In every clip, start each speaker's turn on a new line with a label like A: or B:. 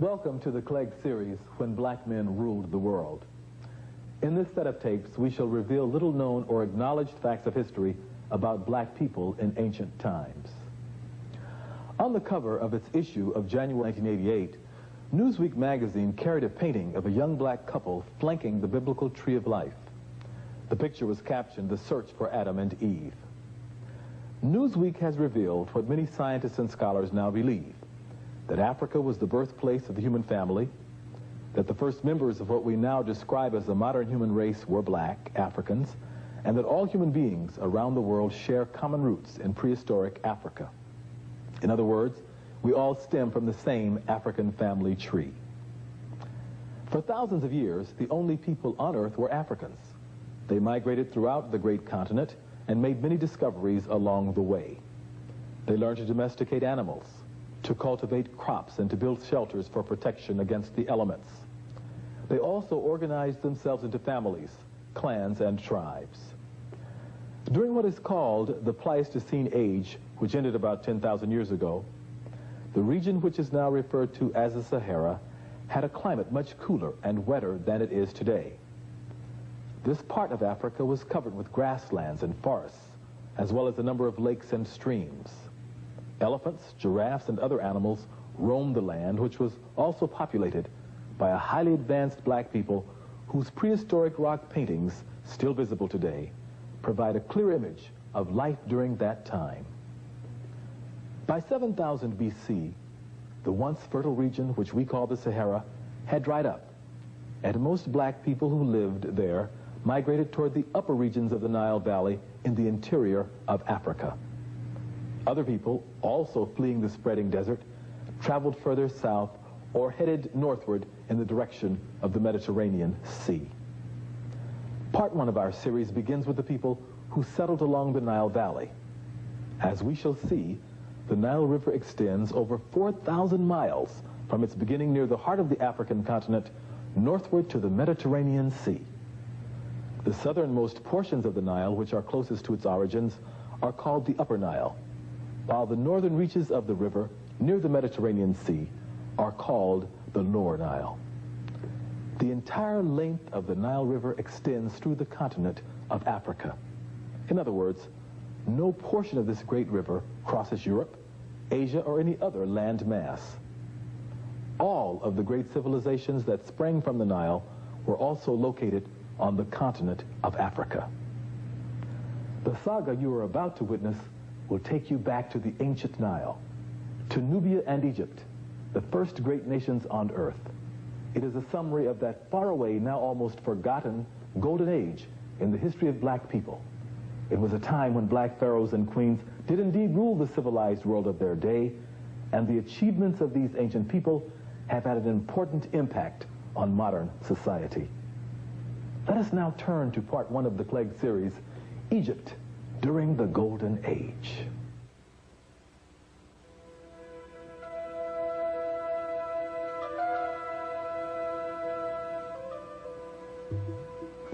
A: Welcome to the Clegg series, When Black Men Ruled the World. In this set of tapes, we shall reveal little-known or acknowledged facts of history about black people in ancient times. On the cover of its issue of January 1988, Newsweek magazine carried a painting of a young black couple flanking the biblical tree of life. The picture was captioned, "The Search for Adam and Eve." Newsweek has revealed what many scientists and scholars now believe, that Africa was the birthplace of the human family, that the first members of what we now describe as the modern human race were black Africans, and that all human beings around the world share common roots in prehistoric Africa. In other words, we all stem from the same African family tree. For thousands of years, the only people on Earth were Africans. They migrated throughout the great continent and made many discoveries along the way. They learned to domesticate animals, to cultivate crops, and to build shelters for protection against the elements. They also organized themselves into families, clans, and tribes. During what is called the Pleistocene Age, which ended about 10,000 years ago, the region which is now referred to as the Sahara had a climate much cooler and wetter than it is today. This part of Africa was covered with grasslands and forests, as well as a number of lakes and streams. Elephants, giraffes, and other animals roamed the land, which was also populated by a highly advanced black people whose prehistoric rock paintings, still visible today, provide a clear image of life during that time. By 7000 BC, the once fertile region, which we call the Sahara, had dried up, and most black people who lived there migrated toward the upper regions of the Nile Valley in the interior of Africa. Other people, also fleeing the spreading desert, traveled further south or headed northward in the direction of the Mediterranean Sea. Part one of our series begins with the people who settled along the Nile Valley. As we shall see, the Nile River extends over 4,000 miles from its beginning near the heart of the African continent northward to the Mediterranean Sea. The southernmost portions of the Nile, which are closest to its origins, are called the Upper Nile, while the northern reaches of the river near the Mediterranean Sea are called the Lower Nile. The entire length of the Nile River extends through the continent of Africa. In other words, no portion of this great river crosses Europe, Asia, or any other land mass. All of the great civilizations that sprang from the Nile were also located on the continent of Africa. The saga you are about to witness will take you back to the ancient Nile, to Nubia and Egypt, the first great nations on Earth. It is a summary of that faraway, now almost forgotten, golden age in the history of black people. It was a time when black pharaohs and queens did indeed rule the civilized world of their day, and the achievements of these ancient people have had an important impact on modern society. Let us now turn to part one of the Clegg series, Egypt during the Golden Age.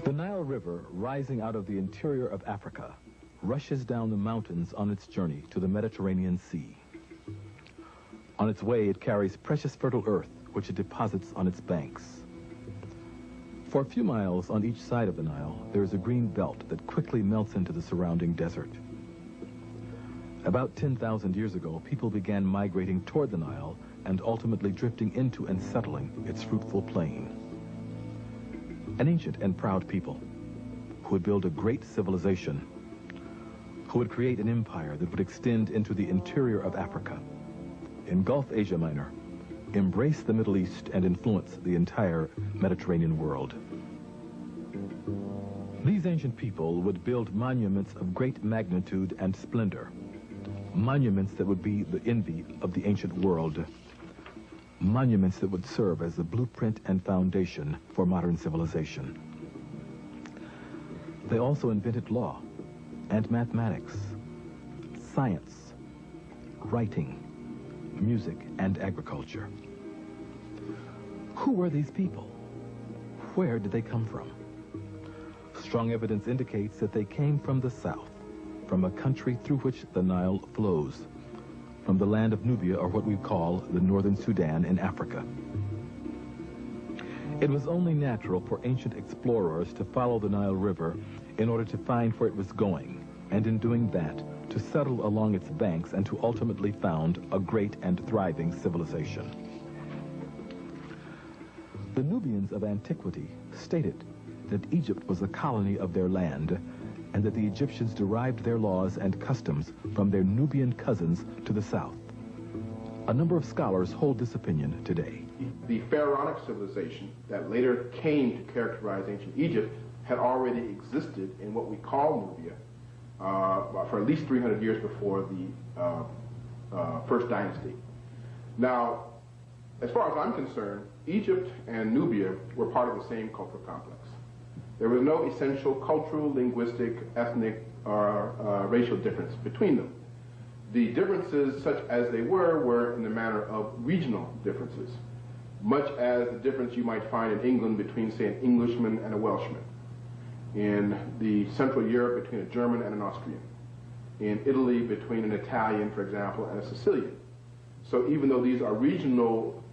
A: The Nile River, rising out of the interior of Africa, rushes down the mountains on its journey to the Mediterranean Sea. On its way, it carries precious fertile earth, which it deposits on its banks. For a few miles on each side of the Nile, there is a green belt that quickly melts into the surrounding desert. About 10,000 years ago, people began migrating toward the Nile and ultimately drifting into and settling its fruitful plain. An ancient and proud people who would build a great civilization, who would create an empire that would extend into the interior of Africa, engulf Asia Minor, embrace the Middle East, and influence the entire Mediterranean world. These ancient people would build monuments of great magnitude and splendor, monuments that would be the envy of the ancient world, monuments that would serve as the blueprint and foundation for modern civilization. They also invented law and mathematics, science, writing, music, and agriculture. Who were these people? Where did they come from? Strong evidence indicates that they came from the south, from a country through which the Nile flows, from the land of Nubia, or what we call the northern Sudan in Africa. It was only natural for ancient explorers to follow the Nile River in order to find where it was going, and in doing that, to settle along its banks and to ultimately found a great and thriving civilization. The Nubians of antiquity stated that Egypt was a colony of their land, and that the Egyptians derived their laws and customs from their Nubian cousins to the south. A number of scholars hold this opinion today.
B: The pharaonic civilization that later came to characterize ancient Egypt had already existed in what we call Nubia for at least 300 years before the first dynasty. Now, as far as I'm concerned, Egypt and Nubia were part of the same cultural complex. There was no essential cultural, linguistic, ethnic, or racial difference between them. The differences, such as they were in the manner of regional differences, much as the difference you might find in England between, say, an Englishman and a Welshman, in the Central Europe between a German and an Austrian, in Italy between an Italian, for example, and a Sicilian. So even though these are regional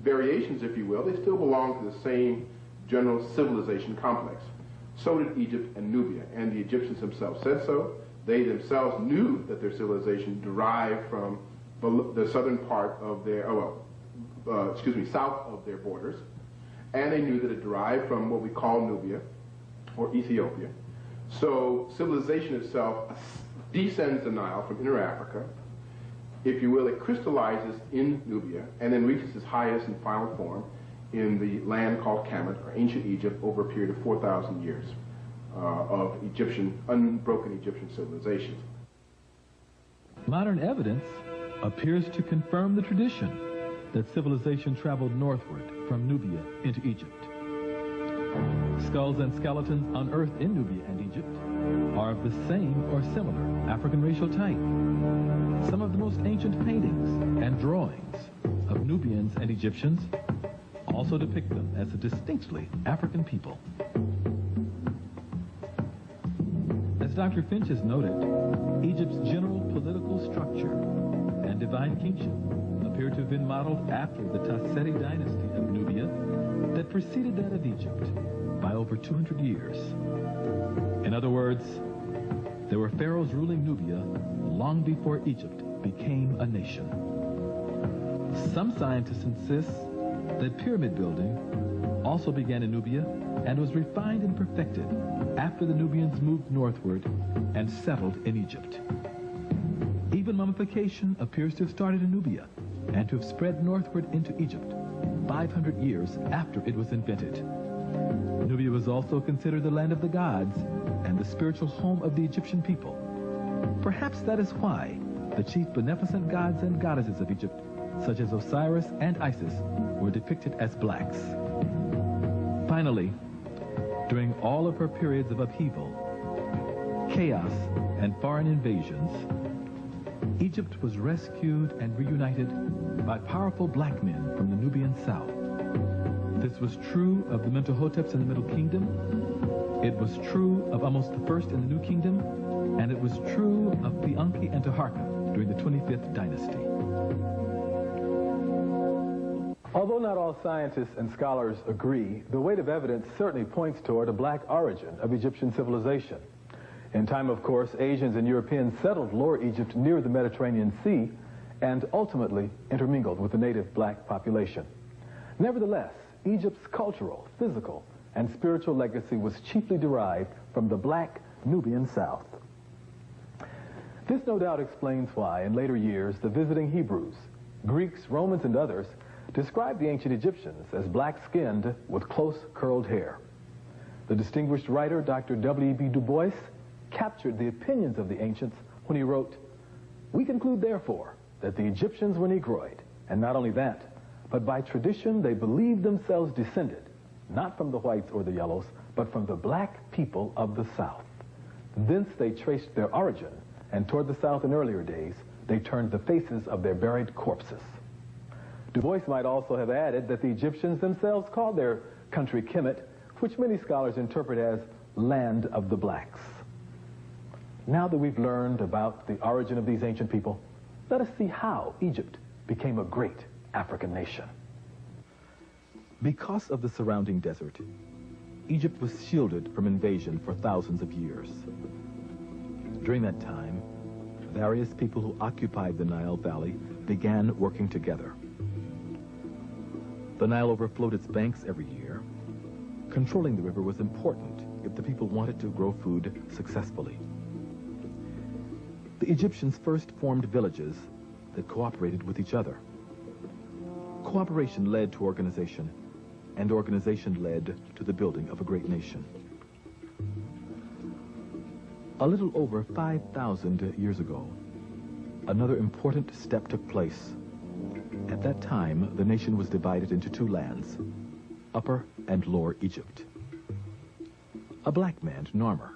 B: variations, if you will, they still belong to the same general civilization complex. So did Egypt and Nubia, and the Egyptians themselves said so. They themselves knew that their civilization derived from the southern part of their, south of their borders, and they knew that it derived from what we call Nubia, or Ethiopia. So civilization itself descends the Nile from Inner Africa. If you will, it crystallizes in Nubia, and then reaches its highest and final form in the land called Kemet, or ancient Egypt, over a period of 4,000 years of unbroken Egyptian civilization.
A: Modern evidence appears to confirm the tradition that civilization traveled northward from Nubia into Egypt. Skulls and skeletons unearthed in Nubia and Egypt are of the same or similar African racial type. Some of the most ancient paintings and drawings of Nubians and Egyptians also depict them as a distinctly African people. As Dr. Finch has noted, Egypt's general political structure and divine kingship appear to have been modeled after the Tasseti dynasty of Nubia that preceded that of Egypt by over 200 years. In other words, there were pharaohs ruling Nubia long before Egypt became a nation. Some scientists insist that pyramid building also began in Nubia and was refined and perfected after the Nubians moved northward and settled in Egypt. Even mummification appears to have started in Nubia and to have spread northward into Egypt 500 years after it was invented. Nubia was also considered the land of the gods and the spiritual home of the Egyptian people. Perhaps that is why the chief beneficent gods and goddesses of Egypt, such as Osiris and Isis, were depicted as blacks. Finally, during all of her periods of upheaval, chaos, and foreign invasions, Egypt was rescued and reunited by powerful black men from the Nubian south. This was true of the Mentuhoteps in the Middle Kingdom. It was true of Ahmose I in the New Kingdom, and it was true of Pianki and Taharqa during the 25th dynasty. Although not all scientists and scholars agree, the weight of evidence certainly points toward a black origin of Egyptian civilization. In time, of course, Asians and Europeans settled Lower Egypt near the Mediterranean Sea and ultimately intermingled with the native black population. Nevertheless, Egypt's cultural, physical, and spiritual legacy was chiefly derived from the black Nubian South. This no doubt explains why, in later years, the visiting Hebrews, Greeks, Romans, and others described the ancient Egyptians as black-skinned with close curled hair. The distinguished writer, Dr. W.E.B. Du Bois, captured the opinions of the ancients when he wrote, "We conclude, therefore, that the Egyptians were Negroid, and not only that, but by tradition they believed themselves descended, not from the whites or the yellows, but from the black people of the South. Thence they traced their origin, and toward the South in earlier days, they turned the faces of their buried corpses." Du Bois might also have added that the Egyptians themselves called their country Kemet, which many scholars interpret as land of the blacks. Now that we've learned about the origin of these ancient people, let us see how Egypt became a great African nation. Because of the surrounding desert, Egypt was shielded from invasion for thousands of years. During that time, various people who occupied the Nile Valley began working together. The Nile overflowed its banks every year. Controlling the river was important if the people wanted to grow food successfully. The Egyptians first formed villages that cooperated with each other. Cooperation led to organization, and organization led to the building of a great nation. A little over 5,000 years ago, another important step took place. At that time, the nation was divided into two lands, Upper and Lower Egypt. A black man, Narmer,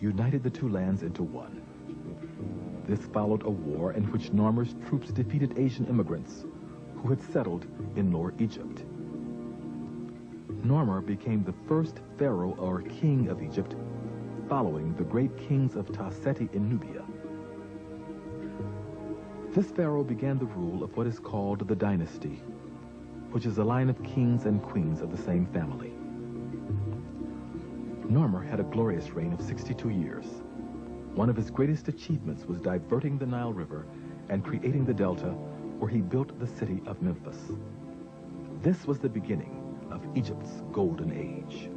A: united the two lands into one. This followed a war in which Narmer's troops defeated Asian immigrants who had settled in Lower Egypt. Narmer became the first pharaoh or king of Egypt, following the great kings of Ta-Seti in Nubia. This pharaoh began the rule of what is called the dynasty, which is a line of kings and queens of the same family. Narmer had a glorious reign of 62 years. One of his greatest achievements was diverting the Nile River and creating the delta where he built the city of Memphis. This was the beginning of Egypt's golden age.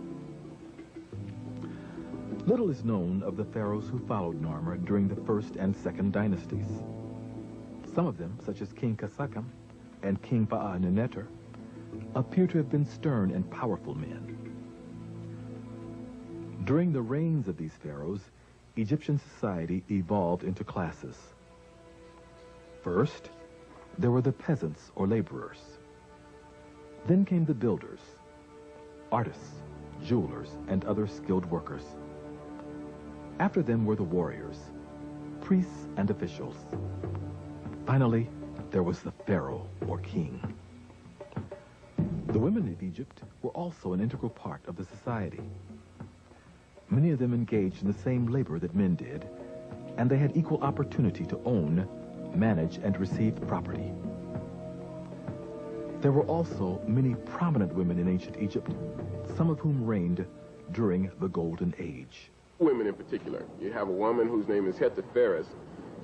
A: Little is known of the pharaohs who followed Narmer during the first and second dynasties. Some of them, such as King Kasakam and King Paa-Neneter, appear to have been stern and powerful men. During the reigns of these pharaohs, Egyptian society evolved into classes. First, there were the peasants or laborers. Then came the builders, artists, jewelers, and other skilled workers. After them were the warriors, priests, and officials. Finally, there was the pharaoh or king. The women of Egypt were also an integral part of the society. Many of them engaged in the same labor that men did, and they had equal opportunity to own, manage, and receive property. There were also many prominent women in ancient Egypt, some of whom reigned during the Golden Age.
C: Women in particular. You have a woman whose name is Hetepheres.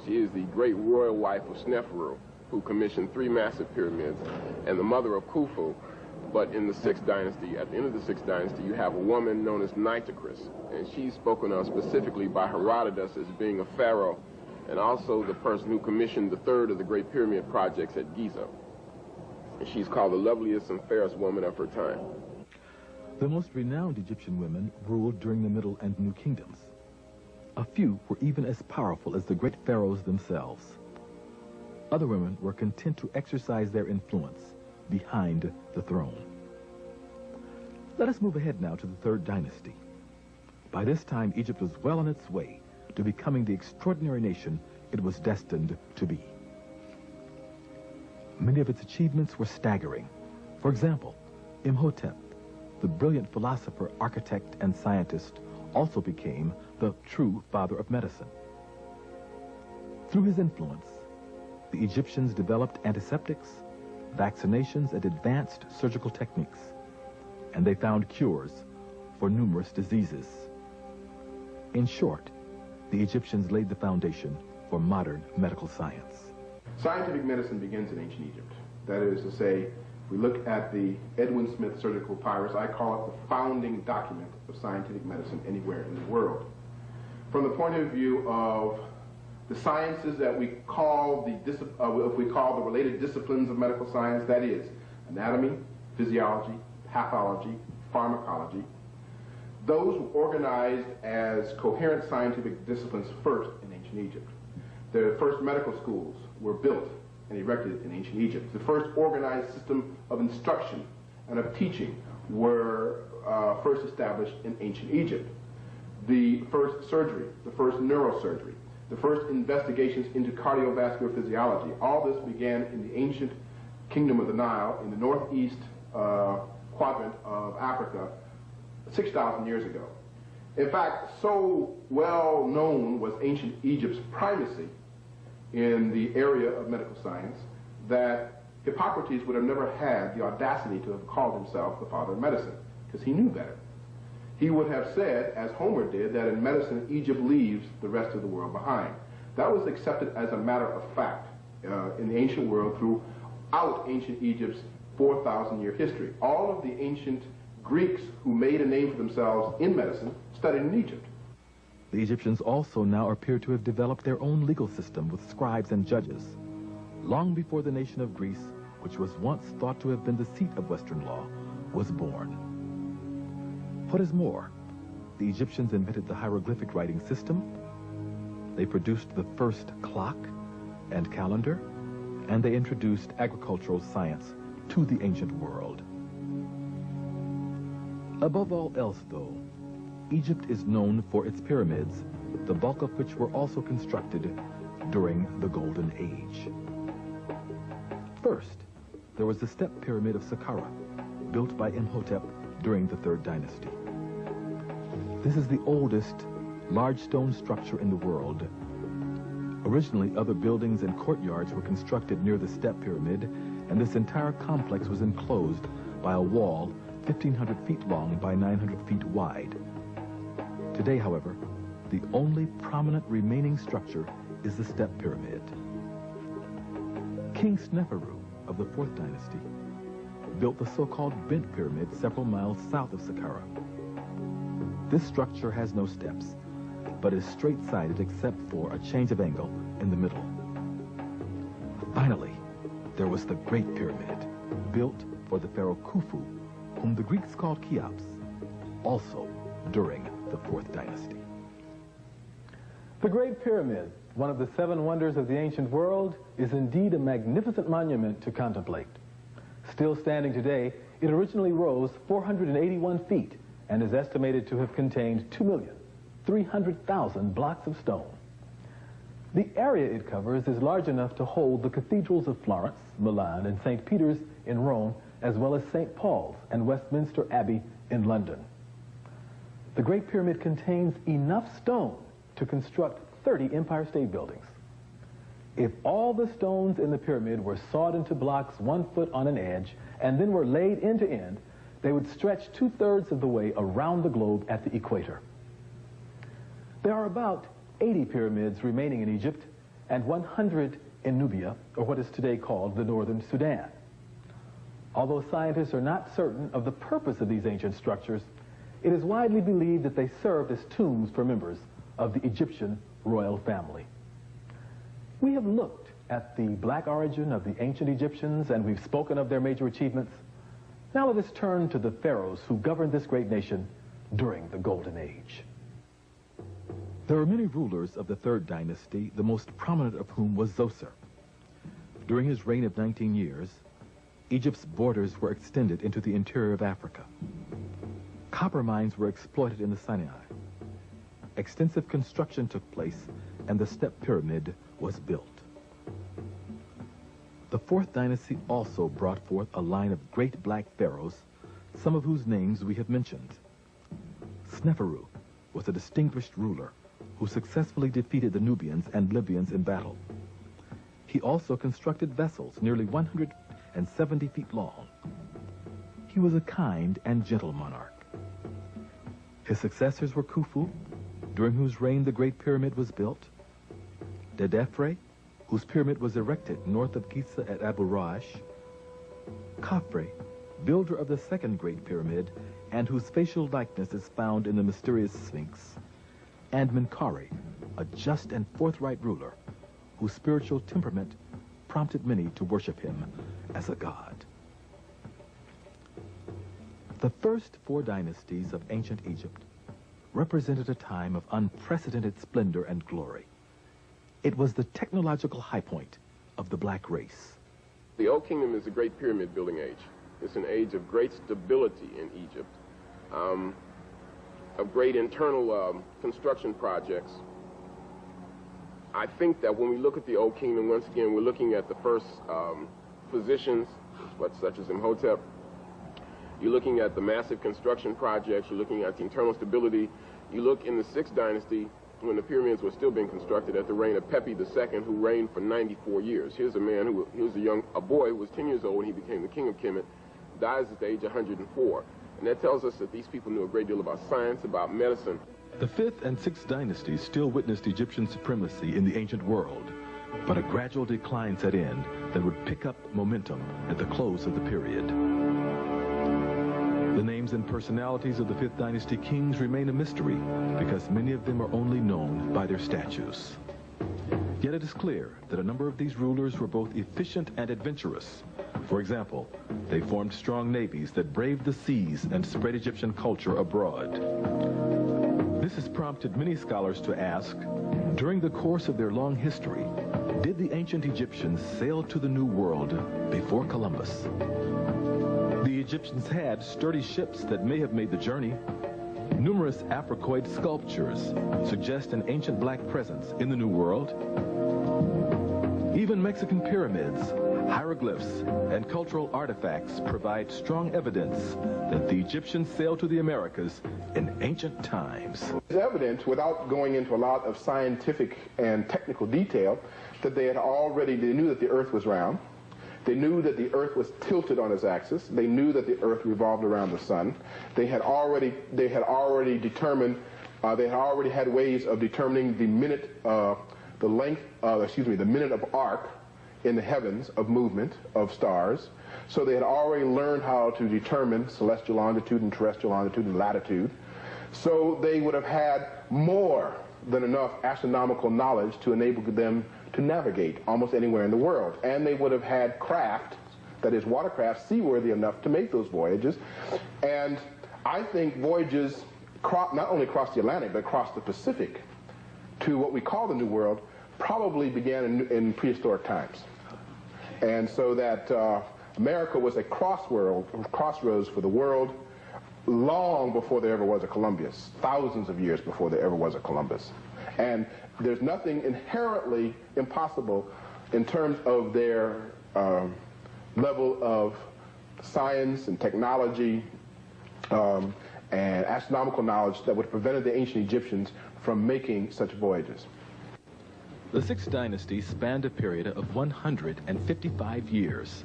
C: She is the great royal wife of Sneferu, who commissioned 3 massive pyramids, and the mother of Khufu. But in the 6th dynasty, at the end of the 6th dynasty, you have a woman known as Nitocris, and she's spoken of specifically by Herodotus as being a pharaoh, and also the person who commissioned the 3rd of the great pyramid projects at Giza. And she's called the loveliest and fairest woman of her time.
A: The most renowned Egyptian women ruled during the Middle and New Kingdoms. A few were even as powerful as the great pharaohs themselves. Other women were content to exercise their influence behind the throne. Let us move ahead now to the 3rd dynasty. By this time, Egypt was well on its way to becoming the extraordinary nation it was destined to be. Many of its achievements were staggering. For example, Imhotep, the brilliant philosopher, architect, and scientist, also became the true father of medicine. Through his influence, the Egyptians developed antiseptics, vaccinations, and advanced surgical techniques, and they found cures for numerous diseases. In short, the Egyptians laid the foundation for modern medical science.
B: Scientific medicine begins in ancient Egypt. That is to say, if we look at the Edwin Smith surgical papyrus, I call it the founding document of scientific medicine anywhere in the world. From the point of view of the sciences that we call the related disciplines of medical science, that is anatomy, physiology, pathology, pharmacology, those were organized as coherent scientific disciplines first in ancient Egypt. The first medical schools were built and erected in ancient Egypt. The first organized system of instruction and of teaching were first established in ancient Egypt. The first surgery, the first neurosurgery, the first investigations into cardiovascular physiology, all this began in the ancient kingdom of the Nile in the northeast quadrant of Africa 6,000 years ago. In fact, so well known was ancient Egypt's primacy in the area of medical science that Hippocrates would have never had the audacity to have called himself the father of medicine, because he knew better. He would have said, as Homer did, that in medicine Egypt leaves the rest of the world behind. That was accepted as a matter of fact in the ancient world throughout ancient Egypt's 4,000-year history. All of the ancient Greeks who made a name for themselves in medicine studied in Egypt.
A: The Egyptians also now appear to have developed their own legal system with scribes and judges, long before the nation of Greece, which was once thought to have been the seat of Western law, was born. What is more, the Egyptians invented the hieroglyphic writing system, they produced the first clock and calendar, and they introduced agricultural science to the ancient world. Above all else, though, Egypt is known for its pyramids, the bulk of which were also constructed during the Golden Age. First, there was the step pyramid of Saqqara, built by Imhotep during the Third Dynasty. This is the oldest large stone structure in the world. Originally, other buildings and courtyards were constructed near the step pyramid, and this entire complex was enclosed by a wall 1,500 feet long by 900 feet wide. Today, however, the only prominent remaining structure is the step pyramid. King Sneferu of the Fourth Dynasty built the so-called Bent Pyramid several miles south of Saqqara. This structure has no steps, but is straight-sided except for a change of angle in the middle. Finally, there was the Great Pyramid, built for the pharaoh Khufu, whom the Greeks called Cheops, also during the Fourth Dynasty.
D: The Great Pyramid, one of the 7 wonders of the ancient world, is indeed a magnificent monument to contemplate. Still standing today, it originally rose 481 feet and is estimated to have contained 2,300,000 blocks of stone. The area it covers is large enough to hold the cathedrals of Florence, Milan, and St. Peter's in Rome, as well as St. Paul's and Westminster Abbey in London. The Great Pyramid contains enough stone to construct 30 Empire State Buildings. If all the stones in the pyramid were sawed into blocks 1 foot on an edge and then were laid end to end, they would stretch 2/3 of the way around the globe at the equator. There are about 80 pyramids remaining in Egypt and 100 in Nubia, or what is today called the Northern Sudan. Although scientists are not certain of the purpose of these ancient structures, it is widely believed that they served as tombs for members of the Egyptian royal family. We have looked at the black origin of the ancient Egyptians, and we've spoken of their major achievements. Now let us turn to the pharaohs who governed this great nation during the Golden Age.
A: There were many rulers of the Third Dynasty, the most prominent of whom was Zoser. During his reign of 19 years, Egypt's borders were extended into the interior of Africa. Copper mines were exploited in the Sinai. Extensive construction took place, and the step pyramid was built. The Fourth Dynasty also brought forth a line of great black pharaohs, some of whose names we have mentioned. Sneferu was a distinguished ruler who successfully defeated the Nubians and Libyans in battle. He also constructed vessels nearly 170 feet long. He was a kind and gentle monarch. His successors were Khufu, during whose reign the Great Pyramid was built, Dedefre, whose pyramid was erected north of Giza at Abu Rash, Khafre, builder of the Second Great Pyramid, and whose facial likeness is found in the mysterious Sphinx, and Menkaure, a just and forthright ruler, whose spiritual temperament prompted many to worship him as a god. The first 4 dynasties of ancient Egypt represented a time of unprecedented splendor and glory. It was the technological high point of the black race.
C: The Old Kingdom is a great pyramid building age. It's an age of great stability in Egypt, of great internal construction projects. I think that when we look at the Old Kingdom, once again, we're looking at the first physicians, such as Imhotep. You're looking at the massive construction projects. You're looking at the internal stability. You look in the 6th dynasty when the pyramids were still being constructed at the reign of Pepi II, who reigned for 94 years. Here's a man who he was a boy who was 10 years old when he became the king of Kemet, dies at the age of 104. And that tells us that these people knew a great deal about science, about medicine.
A: The 5th and 6th dynasties still witnessed Egyptian supremacy in the ancient world, but a gradual decline set in that would pick up momentum at the close of the period. The names and personalities of the 5th dynasty kings remain a mystery because many of them are only known by their statues. Yet it is clear that a number of these rulers were both efficient and adventurous. For example, they formed strong navies that braved the seas and spread Egyptian culture abroad. This has prompted many scholars to ask, during the course of their long history, did the ancient Egyptians sail to the New World before Columbus? The Egyptians had sturdy ships that may have made the journey. Numerous Africoid sculptures suggest an ancient black presence in the New World. Even Mexican pyramids, hieroglyphs, and cultural artifacts provide strong evidence that the Egyptians sailed to the Americas in ancient times.
B: It's evident, without going into a lot of scientific and technical detail, that they knew that the earth was round. They knew that the earth was tilted on its axis. They knew that the earth revolved around the sun. They had already had ways of determining the minute of arc in the heavens of movement of stars. So they had already learned how to determine celestial longitude and terrestrial longitude and latitude. So they would have had more than enough astronomical knowledge to enable them to navigate almost anywhere in the world. And they would have had craft, that is watercraft, seaworthy enough to make those voyages. And I think voyages not only across the Atlantic, but across the Pacific to what we call the New World probably began in prehistoric times. And so that America was a crossroads for the world long before there ever was a Columbus, thousands of years before there ever was a Columbus. And there's nothing inherently impossible in terms of their level of science and technology and astronomical knowledge that would have prevented the ancient Egyptians from making such voyages.
A: The 6th dynasty spanned a period of 155 years.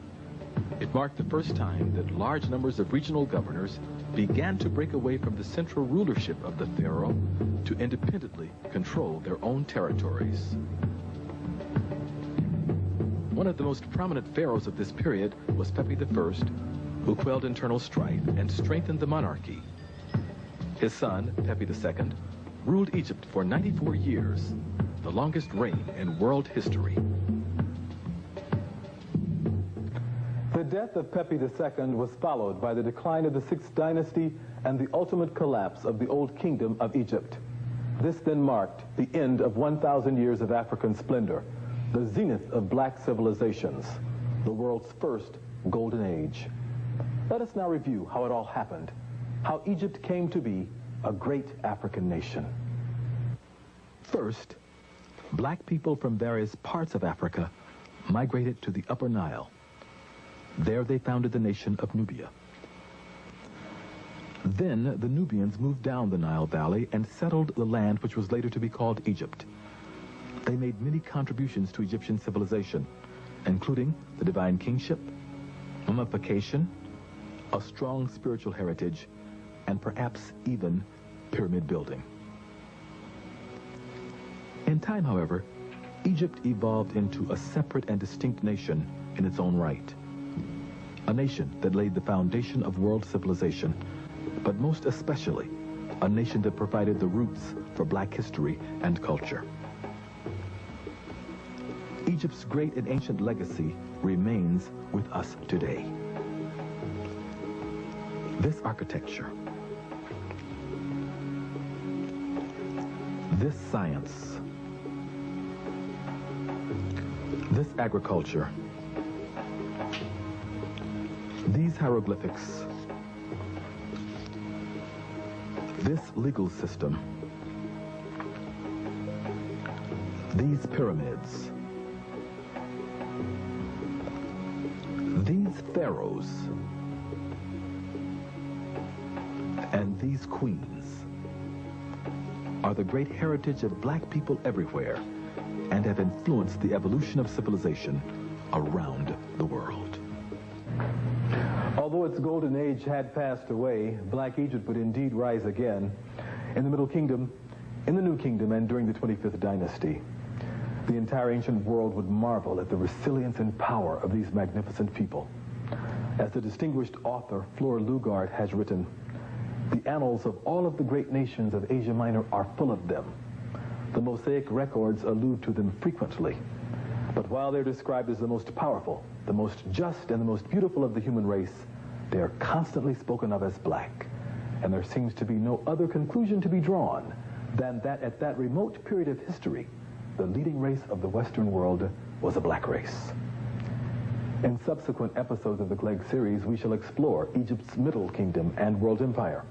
A: It marked the first time that large numbers of regional governors began to break away from the central rulership of the pharaoh to independently control their own territories. One of the most prominent pharaohs of this period was Pepi I, who quelled internal strife and strengthened the monarchy. His son, Pepi II, ruled Egypt for 94 years, the longest reign in world history.
D: The death of Pepi II was followed by the decline of the 6th dynasty and the ultimate collapse of the Old Kingdom of Egypt. This then marked the end of 1,000 years of African splendor, the zenith of black civilizations, the world's first golden age. Let us now review how it all happened, how Egypt came to be a great African nation.
A: First, black people from various parts of Africa migrated to the Upper Nile. There they founded the nation of Nubia. Then the Nubians moved down the Nile Valley and settled the land which was later to be called Egypt. They made many contributions to Egyptian civilization, including the divine kingship, mummification, a strong spiritual heritage, and perhaps even pyramid building. In time, however, Egypt evolved into a separate and distinct nation in its own right. A nation that laid the foundation of world civilization, but most especially, a nation that provided the roots for black history and culture. Egypt's great and ancient legacy remains with us today. This architecture, this science, this agriculture, these hieroglyphics, this legal system, these pyramids, these pharaohs, and these queens are the great heritage of black people everywhere and have influenced the evolution of civilization around the world.
D: Although its golden age had passed away, Black Egypt would indeed rise again in the Middle Kingdom, in the New Kingdom, and during the 25th dynasty. The entire ancient world would marvel at the resilience and power of these magnificent people. As the distinguished author Fleur Lugard has written, the annals of all of the great nations of Asia Minor are full of them. The Mosaic records allude to them frequently. But while they're described as the most powerful, the most just, and the most beautiful of the human race, they are constantly spoken of as black. And there seems to be no other conclusion to be drawn than that at that remote period of history, the leading race of the Western world was a black race. In subsequent episodes of the Clegg series, we shall explore Egypt's Middle Kingdom and World Empire,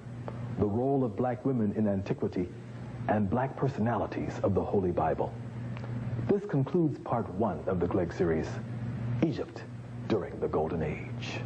D: the role of black women in antiquity, and black personalities of the Holy Bible. This concludes part 1 of the Clegg series, Egypt during the Golden Age.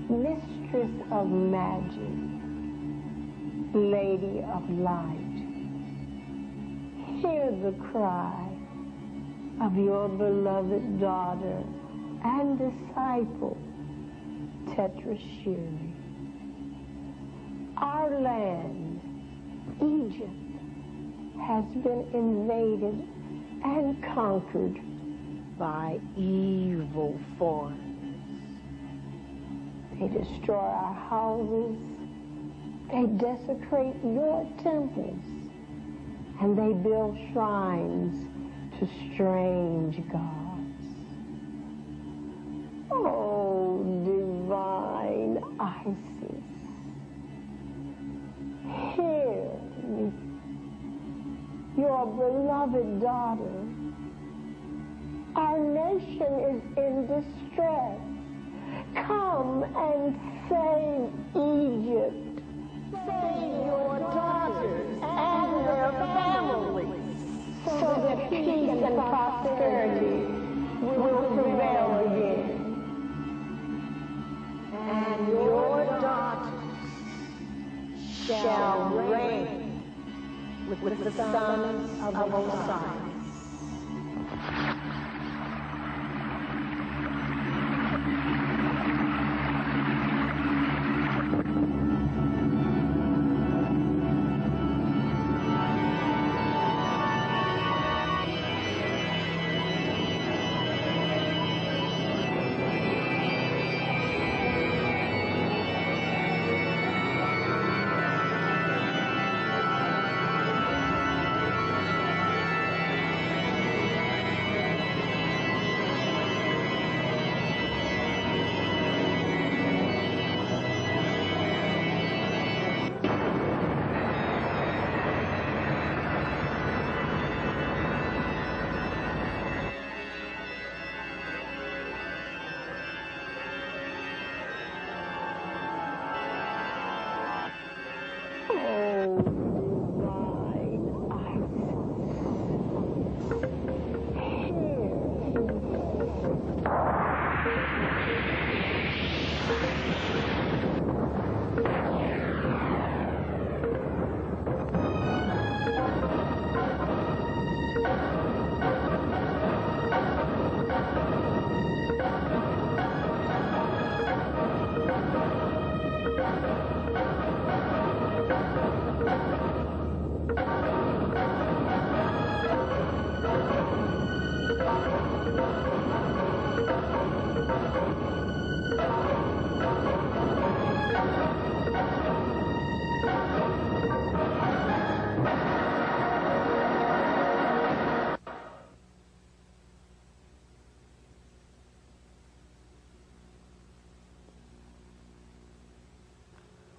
E: Mistress of magic, Lady of light, hear the cry of your beloved daughter and disciple, Tetrashiri. Our land, Egypt, has been invaded and conquered by evil forces. They destroy our houses, they desecrate your temples, and they build shrines to strange gods. Oh, divine Isis, hear me, your beloved daughter. Our nation is in distress. Come and save Egypt. Save your daughters and their families, so that peace and prosperity will prevail again. And your daughters shall reign with the sons of Osiris.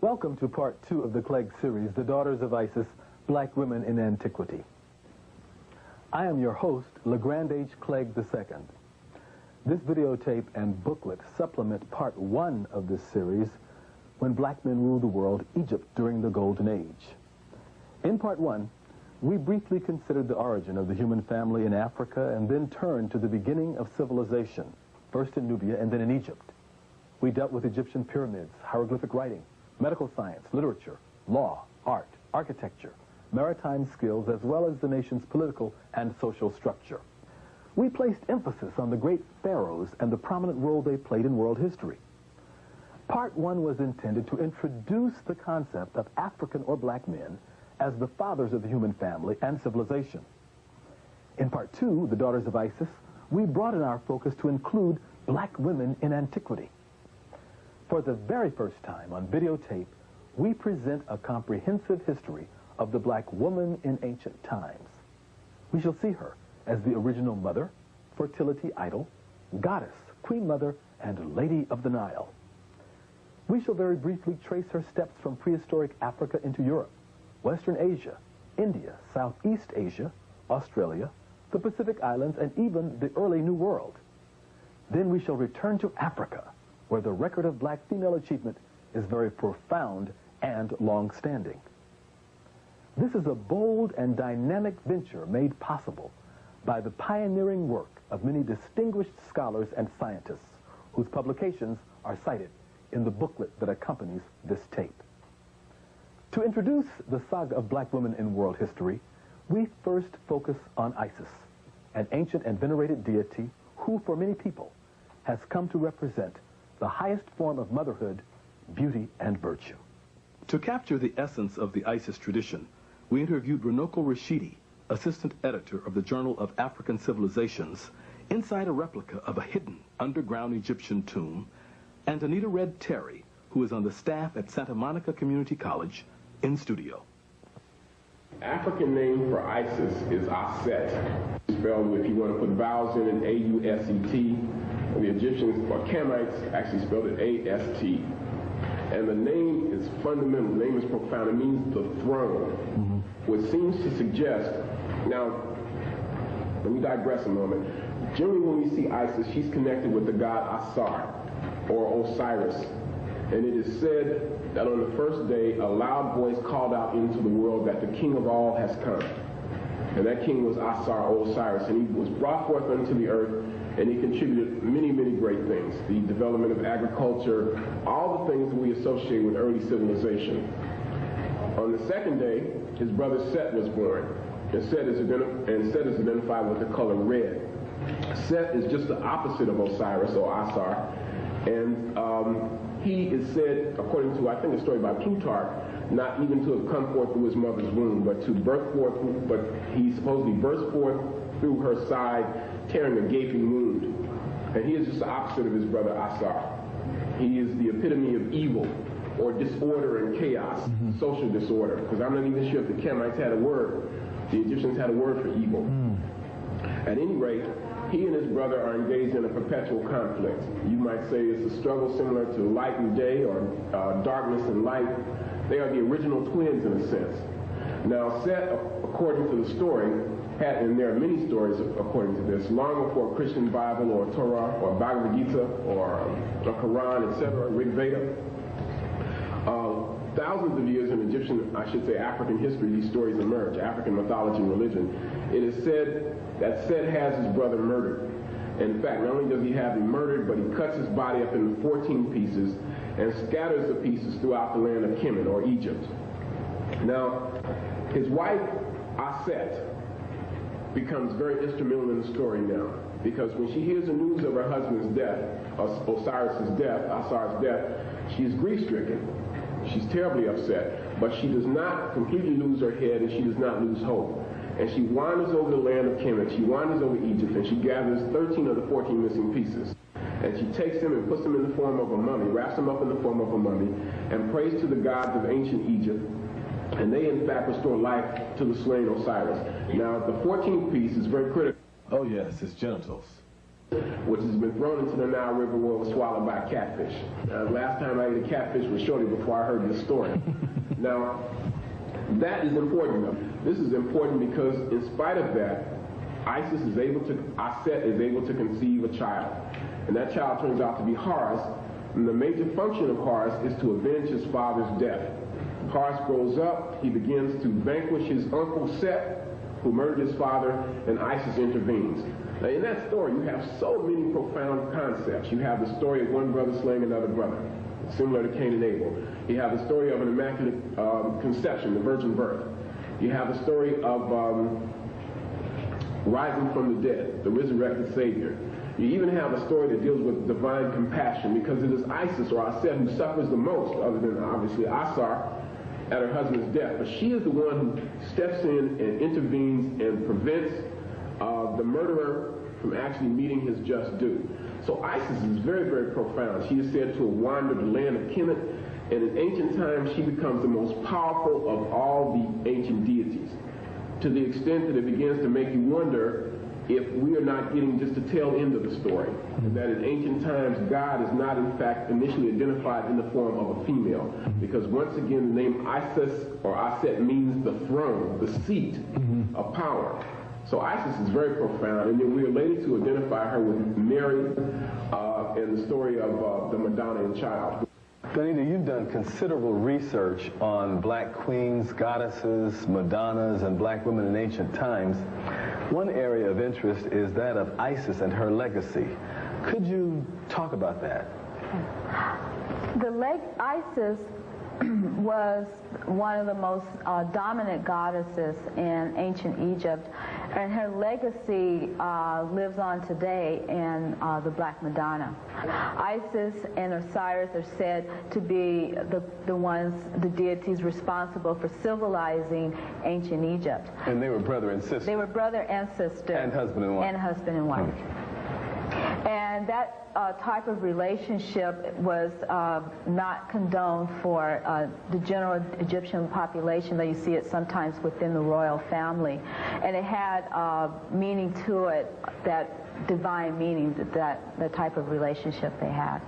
A: Welcome to part 2 of the Clegg series, The Daughters of Isis, Black Women in Antiquity. I am your host, LeGrand H. Clegg II. This videotape and booklet supplement part 1 of this series, When Black Men Ruled the World, Egypt During the Golden Age. In part 1, we briefly considered the origin of the human family in Africa and then turned to the beginning of civilization, first in Nubia and then in Egypt. We dealt with Egyptian pyramids, hieroglyphic writing, medical science, literature, law, art, architecture, maritime skills, as well as the nation's political and social structure. We placed emphasis on the great pharaohs and the prominent role they played in world history. Part 1 was intended to introduce the concept of African or black men as the fathers of the human family and civilization. In Part 2, The Daughters of Isis, we broaden our focus to include black women in antiquity. For the very first time on videotape, we present a comprehensive history of the black woman in ancient times. We shall see her as the original mother, fertility idol, goddess, queen mother, and lady of the Nile. We shall very briefly trace her steps from prehistoric Africa into Europe, Western Asia, India, Southeast Asia, Australia, the Pacific Islands, and even the early New World. Then we shall return to Africa, where the record of black female achievement is very profound and long-standing. This is a bold and dynamic venture made possible by the pioneering work of many distinguished scholars and scientists whose publications are cited in the booklet that accompanies this tape. To introduce the saga of black women in world history, we first focus on Isis, an ancient and venerated deity who, for many people, has come to represent the highest form of motherhood, beauty, and virtue. To capture the essence of the Isis tradition, we interviewed Runoko Rashidi, assistant editor of the Journal of African Civilizations, inside a replica of a hidden underground Egyptian tomb, and Anita Red Terry, who is on the staff at Santa Monica Community College, in studio.
C: African name for Isis is Aset. Spelled, if you want to put vowels in it, A-U-S-E-T. The Egyptians, or Kamites, actually spelled it A-S-T. And the name is fundamental. The name is profound. It means the throne. What seems to suggest, now, let me digress a moment. Generally, when we see Isis, she's connected with the god Asar, or Osiris. And it is said that on the first day, a loud voice called out into the world that the king of all has come. And that king was Asar, or Osiris, and he was brought forth unto the earth, and he contributed many, many great things. The development of agriculture, all the things that we associate with early civilization. On the second day, his brother Set was born. And Set is identified with the color red. Set is just the opposite of Osiris, or Asar. And he is said, according to, I think, a story by Plutarch, not even to have come forth through his mother's womb, but to birth forth, but he supposedly burst forth through her side, tearing a gaping wound. And he is just the opposite of his brother Asar. He is the epitome of evil, or disorder and chaos, social disorder. Because I'm not even sure if the Kamites had a word. The Egyptians had a word for evil. At any rate, he and his brother are engaged in a perpetual conflict. You might say it's a struggle similar to light and day, or darkness and light. They are the original twins in a sense. Now, Set, according to the story, and there are many stories according to this, long before Christian Bible or Torah or Bhagavad Gita or Quran, etc., Rig Veda, thousands of years in Egyptian, I should say African history, these stories emerge, African mythology and religion. It is said that Set has his brother murdered. In fact, not only does he have him murdered, but he cuts his body up into 14 pieces and scatters the pieces throughout the land of Kemet, or Egypt. Now, his wife, Aset, becomes very instrumental in the story now, because when she hears the news of her husband's death, Osiris's death, Asar's death, she is grief-stricken. She's terribly upset, but she does not completely lose her head, and she does not lose hope. And she wanders over the land of Kemet, she wanders over Egypt, and she gathers 13 of the 14 missing pieces. And she takes them and puts them in the form of a mummy, wraps them up in the form of a mummy, and prays to the gods of ancient Egypt. And they, in fact, restore life to the slain Osiris. Now, the 14th piece is very critical.
A: Oh, yes, his genitals.
C: Which has been thrown into the Nile River where it was swallowed by a catfish. Last time I ate a catfish was shortly before I heard this story. Now, that is important though. This is important because in spite of that, Aset is able to conceive a child. And that child turns out to be Horus. And the major function of Horus is to avenge his father's death. Horus grows up, he begins to vanquish his uncle Set, who murdered his father, and Isis intervenes. Now, in that story, you have so many profound concepts. You have the story of one brother slaying another brother, similar to Cain and Abel. You have the story of an immaculate conception, the virgin birth. You have the story of rising from the dead, the resurrected Savior. You even have a story that deals with divine compassion, because it is Isis, or Aset, who suffers the most, other than obviously Asar, at her husband's death. But she is the one who steps in and intervenes and prevents the murderer from actually meeting his just due. So Isis is very, very profound. She is said to have wandered the land of Kemet, and in ancient times she becomes the most powerful of all the ancient deities, to the extent that it begins to make you wonder if we are not getting just the tail end of the story. That in ancient times, God is not in fact initially identified in the form of a female. Because once again, the name Isis or Aset means the throne, the seat of power. So Isis is very profound, and then we are later to identify her with Mary and the story of the Madonna and Child.
A: Donita, you've done considerable research on black queens, goddesses, Madonnas, and black women in ancient times. One area of interest is that of Isis and her legacy. Could you talk about that?
E: Isis was one of the most dominant goddesses in ancient Egypt, and her legacy lives on today in the Black Madonna. Isis and Osiris are said to be the deities responsible for civilizing ancient Egypt.
A: And they were brother and sister.
E: They were brother and sister.
A: And husband and wife.
E: And husband and wife. And that type of relationship was not condoned for the general Egyptian population, though you see it sometimes within the royal family. And it had meaning to it, that divine meaning, that type of relationship they had.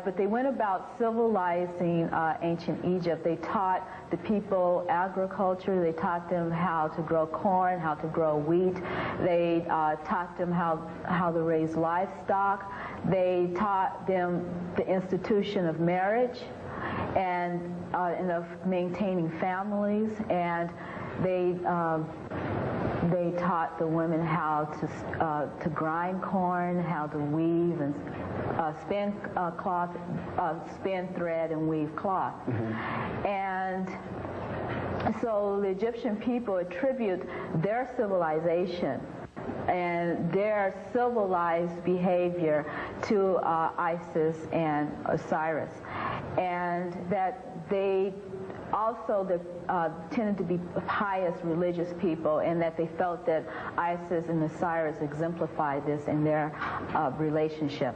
E: But they went about civilizing ancient Egypt. They taught the people agriculture. They taught them how to grow corn, how to grow wheat. They taught them how to raise livestock. They taught them the institution of marriage and of maintaining families. And they taught the women how to grind corn, how to weave and spin cloth, spin thread and weave cloth. And so the Egyptian people attribute their civilization and their civilized behavior to Isis and Osiris, and that they also tended to be pious religious people, and that they felt that Isis and Osiris exemplified this in their relationship.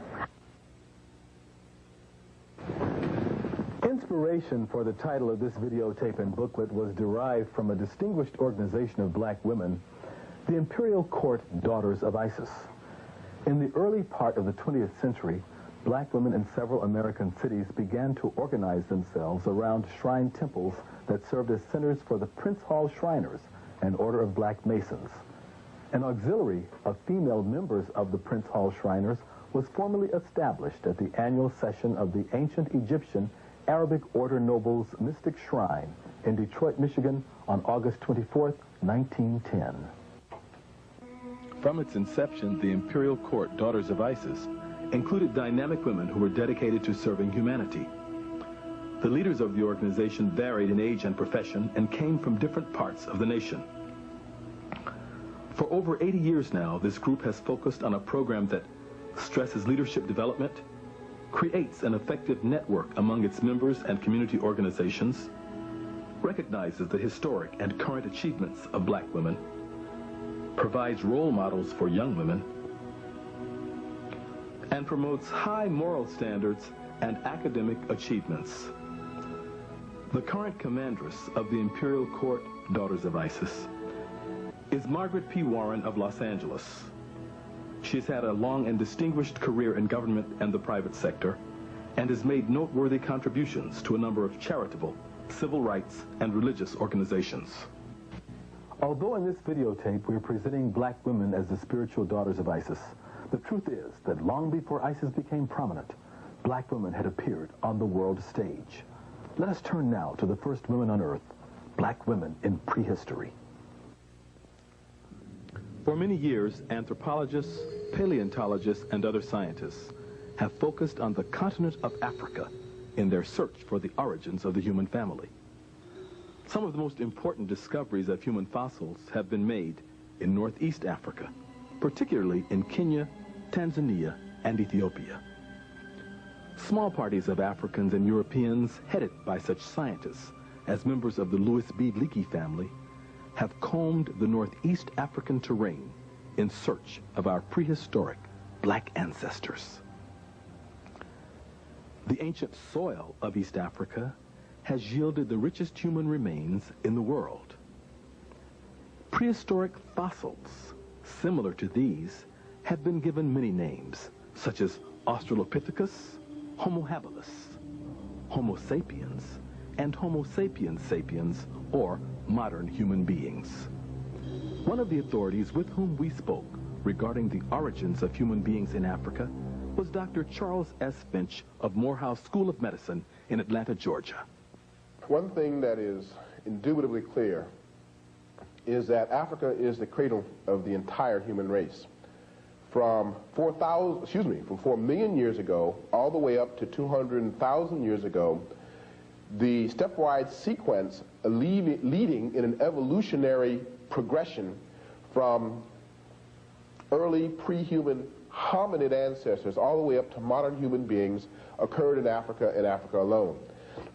A: Inspiration for the title of this videotape and booklet was derived from a distinguished organization of black women, the Imperial Court Daughters of Isis. In the early part of the 20th century, black women in several American cities began to organize themselves around shrine temples that served as centers for the Prince Hall Shriners, an order of black Masons. An auxiliary of female members of the Prince Hall Shriners was formally established at the annual session of the ancient Egyptian Arabic Order Nobles Mystic Shrine in Detroit, Michigan on August 24th, 1910. From its inception, the Imperial Court Daughters of Isis included dynamic women who were dedicated to serving humanity. The leaders of the organization varied in age and profession and came from different parts of the nation. For over 80 years now, this group has focused on a program that stresses leadership development, creates an effective network among its members and community organizations, recognizes the historic and current achievements of black women, provides role models for young women, and promotes high moral standards and academic achievements. The current commandress of the Imperial Court Daughters of Isis is Margaret P. Warren of Los Angeles. She's had a long and distinguished career in government and the private sector, and has made noteworthy contributions to a number of charitable, civil rights, and religious organizations. Although in this videotape we're presenting black women as the spiritual daughters of Isis, the truth is that long before Isis became prominent, black women had appeared on the world stage. Let us turn now to the first women on Earth, black women in prehistory. For many years, anthropologists, paleontologists, and other scientists have focused on the continent of Africa in their search for the origins of the human family. Some of the most important discoveries of human fossils have been made in Northeast Africa, particularly in Kenya, Tanzania, and Ethiopia. Small parties of Africans and Europeans, headed by such scientists as members of the Louis B. Leakey family, have combed the Northeast African terrain in search of our prehistoric black ancestors. The ancient soil of East Africa has yielded the richest human remains in the world. Prehistoric fossils similar to these have been given many names, such as Australopithecus, Homo habilis, Homo sapiens, and Homo sapiens sapiens, or modern human beings. One of the authorities with whom we spoke regarding the origins of human beings in Africa was Dr. Charles S. Finch of Morehouse School of Medicine in Atlanta, Georgia.
B: One thing that is indubitably clear is that Africa is the cradle of the entire human race. From 4 million years ago all the way up to 200,000 years ago, the stepwise sequence leading in an evolutionary progression from early pre-human hominid ancestors all the way up to modern human beings occurred in Africa and Africa alone.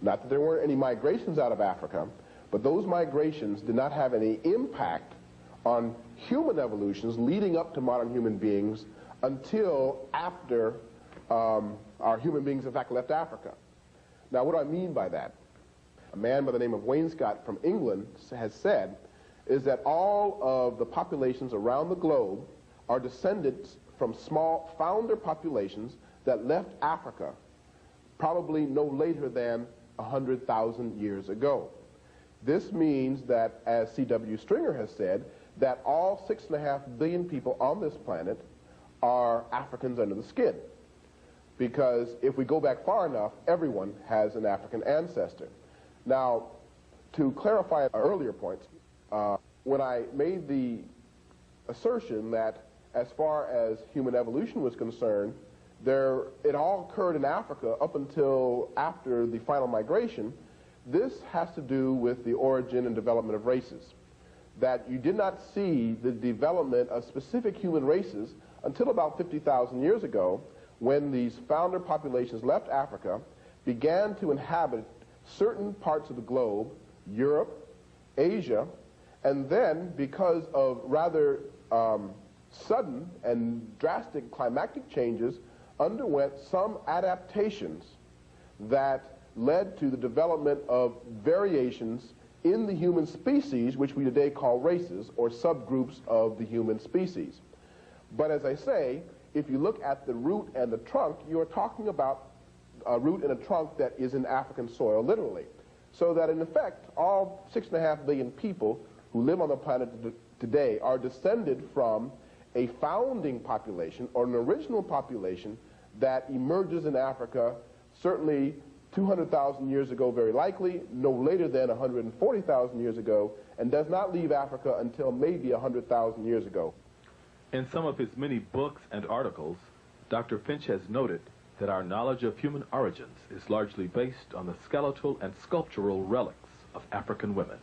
B: Not that there weren't any migrations out of Africa, but those migrations did not have any impact on human evolutions leading up to modern human beings until after our human beings in fact left Africa. Now, what do I mean by that? A man by the name of Wainscott from England has said is that all of the populations around the globe are descendants from small founder populations that left Africa probably no later than 100,000 years ago. This means that, as C.W. Stringer has said, that all 6.5 billion people on this planet are Africans under the skin. Because if we go back far enough, everyone has an African ancestor. Now, to clarify earlier points, when I made the assertion that as far as human evolution was concerned, it all occurred in Africa up until after the final migration, this has to do with the origin and development of races. That you did not see the development of specific human races until about 50,000 years ago, when these founder populations left Africa, began to inhabit certain parts of the globe, Europe, Asia, and then because of rather sudden and drastic climatic changes, underwent some adaptations that led to the development of variations in the human species, which we today call races or subgroups of the human species. But as I say, if you look at the root and the trunk, you are talking about a root and a trunk that is in African soil, literally. So that in effect, all 6.5 billion people who live on the planet today are descended from a founding population or an original population that emerges in Africa, certainly 200,000 years ago very likely, no later than 140,000 years ago, and does not leave Africa until maybe 100,000 years ago.
A: In some of his many books and articles, Dr. Finch has noted that our knowledge of human origins is largely based on the skeletal and sculptural relics of African women.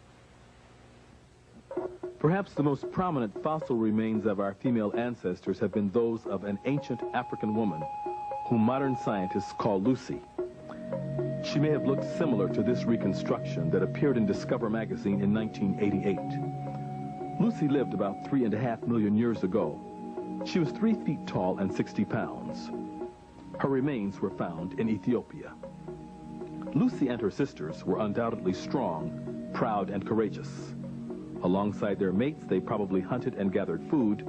A: Perhaps the most prominent fossil remains of our female ancestors have been those of an ancient African woman whom modern scientists call Lucy. She may have looked similar to this reconstruction that appeared in Discover magazine in 1988. Lucy lived about 3.5 million years ago. She was 3 feet tall and 60 pounds. Her remains were found in Ethiopia. Lucy and her sisters were undoubtedly strong, proud, and courageous. Alongside their mates, they probably hunted and gathered food,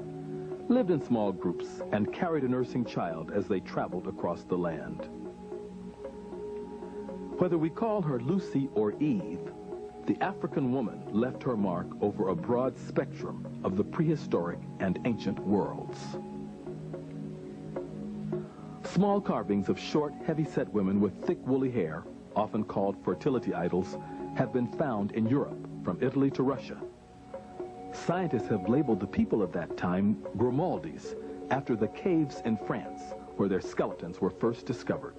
A: lived in small groups, and carried a nursing child as they traveled across the land. Whether we call her Lucy or Eve, the African woman left her mark over a broad spectrum of the prehistoric and ancient worlds. Small carvings of short, heavy-set women with thick, woolly hair, often called fertility idols, have been found in Europe, from Italy to Russia. Scientists have labeled the people of that time Grimaldis, after the caves in France, where their skeletons were first discovered.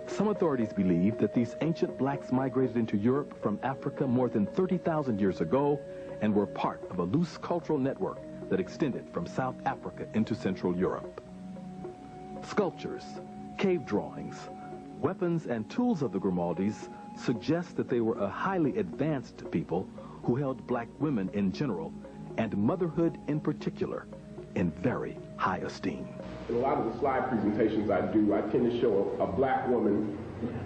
A: Some authorities believe that these ancient blacks migrated into Europe from Africa more than 30,000 years ago and were part of a loose cultural network that extended from South Africa into Central Europe. Sculptures, cave drawings, weapons, and tools of the Grimaldis suggest that they were a highly advanced people who held black women in general, and motherhood in particular, in very high esteem.
C: In a lot of the slide presentations I do, I tend to show a black woman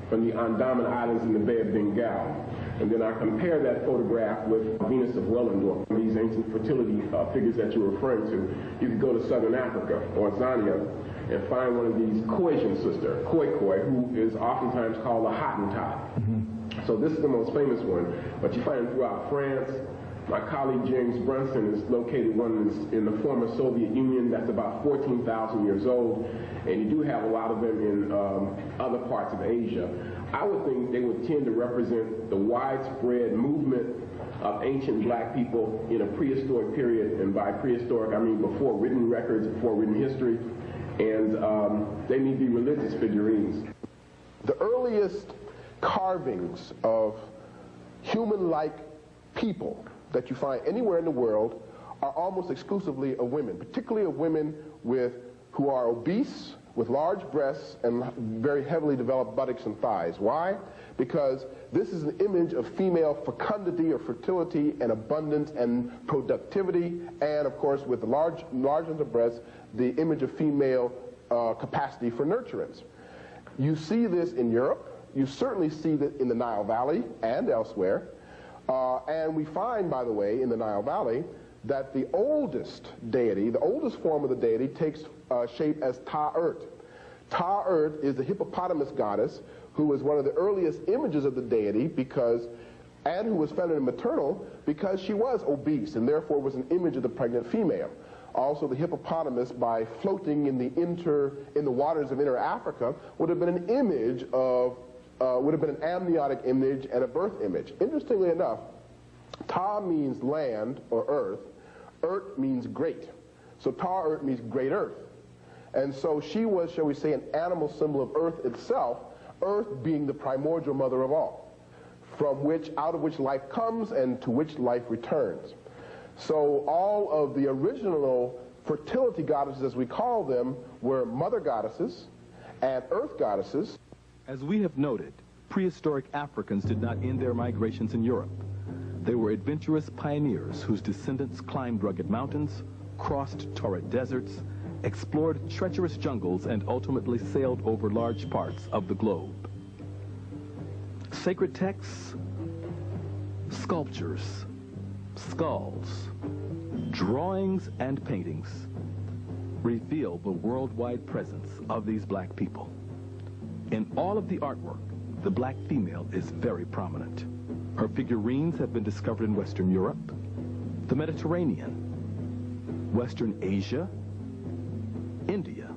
C: from the Andaman Islands in the Bay of Bengal. And then I compare that photograph with Venus of Willendorf, these ancient fertility figures that you're referring to. You could go to southern Africa or Zania and find one of these Khoisan sister, Khoi, who is oftentimes called a Hottentot. So this is the most famous one, but you find it throughout France. My colleague James Brunson has located one in the former Soviet Union that's about 14,000 years old, and you do have a lot of them in other parts of Asia. I would think they would tend to represent the widespread movement of ancient black people in a prehistoric period, and by prehistoric I mean before written records, before written history, and they may be religious figurines.
B: The earliest carvings of human-like people that you find anywhere in the world are almost exclusively of women, particularly of women who are obese, with large breasts and very heavily developed buttocks and thighs. Why? Because this is an image of female fecundity or fertility and abundance and productivity, and of course with the largeness of breasts, the image of female capacity for nurturance. You see this in Europe. You certainly see that in the Nile Valley and elsewhere. And we find, by the way, in the Nile Valley, that the oldest deity, the oldest form of the deity, takes shape as Ta-Urt. Ta-Urt is the hippopotamus goddess who was one of the earliest images of the deity and who was feminine and maternal because she was obese and therefore was an image of the pregnant female. Also, the hippopotamus, by floating in the waters of inner Africa, would have been an image of would have been an amniotic image and a birth image. Interestingly enough, Ta means land or earth. Urt means great. So Ta-Urt means great earth. And so she was, shall we say, an animal symbol of earth itself, earth being the primordial mother of all, out of which life comes and to which life returns. So all of the original fertility goddesses, as we call them, were mother goddesses and earth goddesses.
A: As we have noted, prehistoric Africans did not end their migrations in Europe. They were adventurous pioneers whose descendants climbed rugged mountains, crossed torrid deserts, explored treacherous jungles, and ultimately sailed over large parts of the globe. Sacred texts, sculptures, skulls, drawings, and paintings reveal the worldwide presence of these black people. In all of the artwork, the black female is very prominent. Her figurines have been discovered in Western Europe, the Mediterranean, Western Asia, India,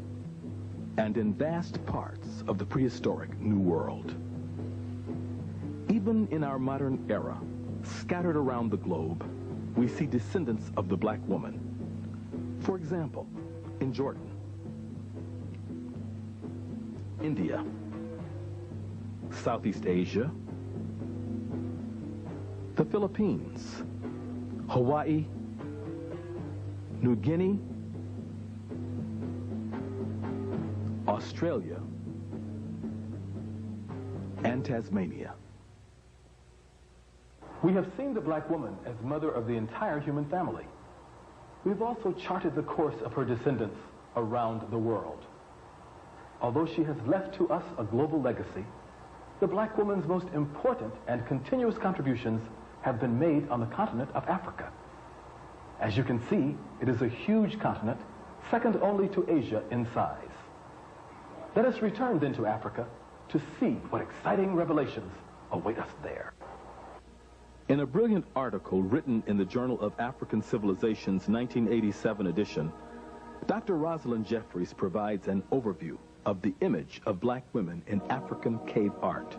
A: and in vast parts of the prehistoric New World. Even in our modern era, scattered around the globe, we see descendants of the black woman. For example, in Jordan, India, Southeast Asia, the Philippines, Hawaii, New Guinea, Australia, and Tasmania.
D: We have seen the black woman as mother of the entire human family. We've also charted the course of her descendants around the world. Although she has left to us a global legacy, the black woman's most important and continuous contributions have been made on the continent of Africa. As you can see, it is a huge continent, second only to Asia in size. Let us return then to Africa to see what exciting revelations await us there.
A: In a brilliant article written in the Journal of African Civilization's 1987 edition, Dr. Rosalind Jeffries provides an overview of the image of black women in African cave art.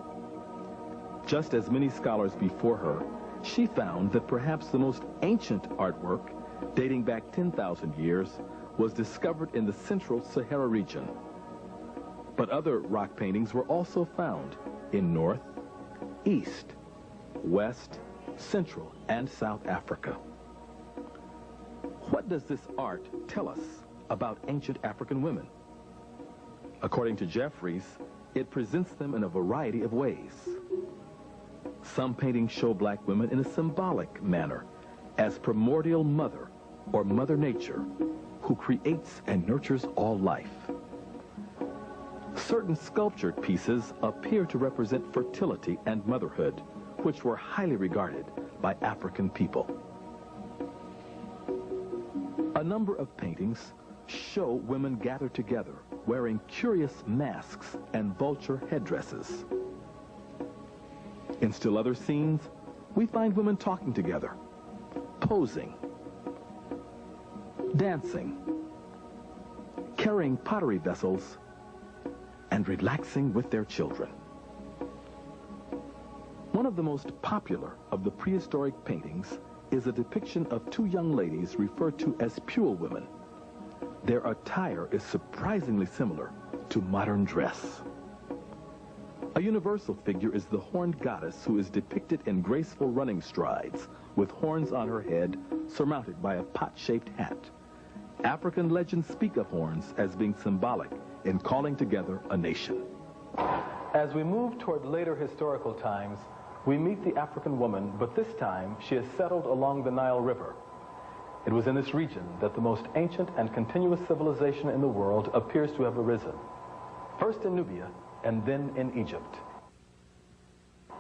A: Just as many scholars before her, she found that perhaps the most ancient artwork, dating back 10,000 years, was discovered in the central Sahara region. But other rock paintings were also found in North, East, West, Central, and South Africa. What does this art tell us about ancient African women? According to Jeffries, it presents them in a variety of ways. Some paintings show black women in a symbolic manner, as primordial mother or Mother Nature, who creates and nurtures all life. Certain sculptured pieces appear to represent fertility and motherhood, which were highly regarded by African people. A number of paintings show women gathered together, wearing curious masks and vulture headdresses. In still other scenes, we find women talking together, posing, dancing, carrying pottery vessels, and relaxing with their children. One of the most popular of the prehistoric paintings is a depiction of two young ladies referred to as Pule women. Their attire is surprisingly similar to modern dress. A universal figure is the horned goddess, who is depicted in graceful running strides with horns on her head surmounted by a pot-shaped hat. African legends speak of horns as being symbolic in calling together a nation.
D: As we move toward later historical times, we meet the African woman, but this time she is settled along the Nile River. It was in this region that the most ancient and continuous civilization in the world appears to have arisen, first in Nubia and then in Egypt.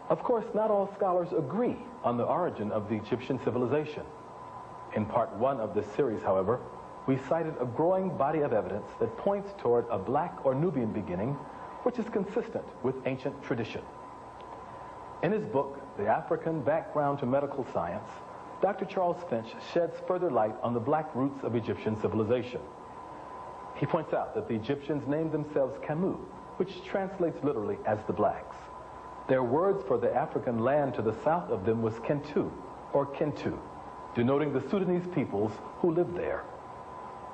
D: Of course, not all scholars agree on the origin of the Egyptian civilization. In part one of this series, however, we cited a growing body of evidence that points toward a black or Nubian beginning, which is consistent with ancient tradition. In his book, The African Background to Medical Science, Dr. Charles Finch sheds further light on the black roots of Egyptian civilization. He points out that the Egyptians named themselves Kamu, which translates literally as the blacks. Their words for the African land to the south of them was Kentu, or Kentu, denoting the Sudanese peoples who lived there.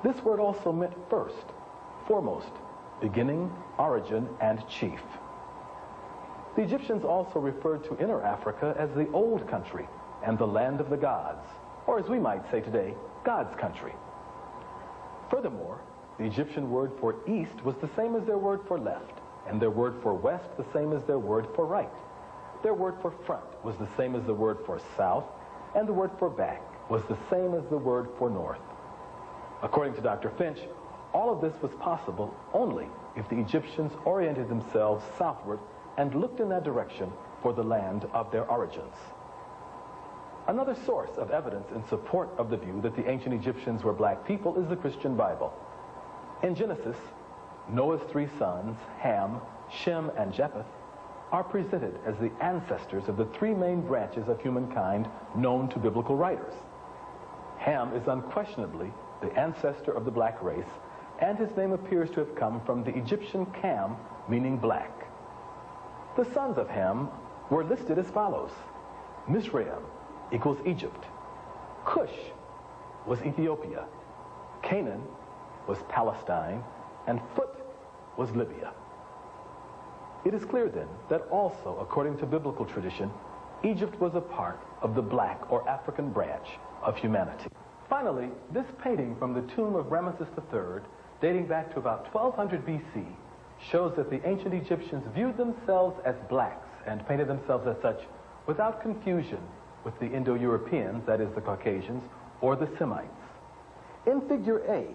D: This word also meant first, foremost, beginning, origin, and chief. The Egyptians also referred to Inner Africa as the Old Country and the land of the gods, or as we might say today, God's country. Furthermore, the Egyptian word for east was the same as their word for left, and their word for west the same as their word for right. Their word for front was the same as the word for south, and the word for back was the same as the word for north. According to Dr. Finch, all of this was possible only if the Egyptians oriented themselves southward and looked in that direction for the land of their origins. Another source of evidence in support of the view that the ancient Egyptians were black people is the Christian Bible. In Genesis, Noah's three sons, Ham, Shem, and Japheth, are presented as the ancestors of the three main branches of humankind known to biblical writers. Ham is unquestionably the ancestor of the black race, and his name appears to have come from the Egyptian Kam, meaning black. The sons of Ham were listed as follows. Mizraim equals Egypt. Cush was Ethiopia. Canaan was Palestine, and Phut was Libya. It is clear then that also, according to biblical tradition, Egypt was a part of the black or African branch of humanity. Finally, this painting from the tomb of Ramesses III, dating back to about 1200 BC, shows that the ancient Egyptians viewed themselves as blacks and painted themselves as such without confusion with the Indo-Europeans, that is the Caucasians, or the Semites. In Figure A,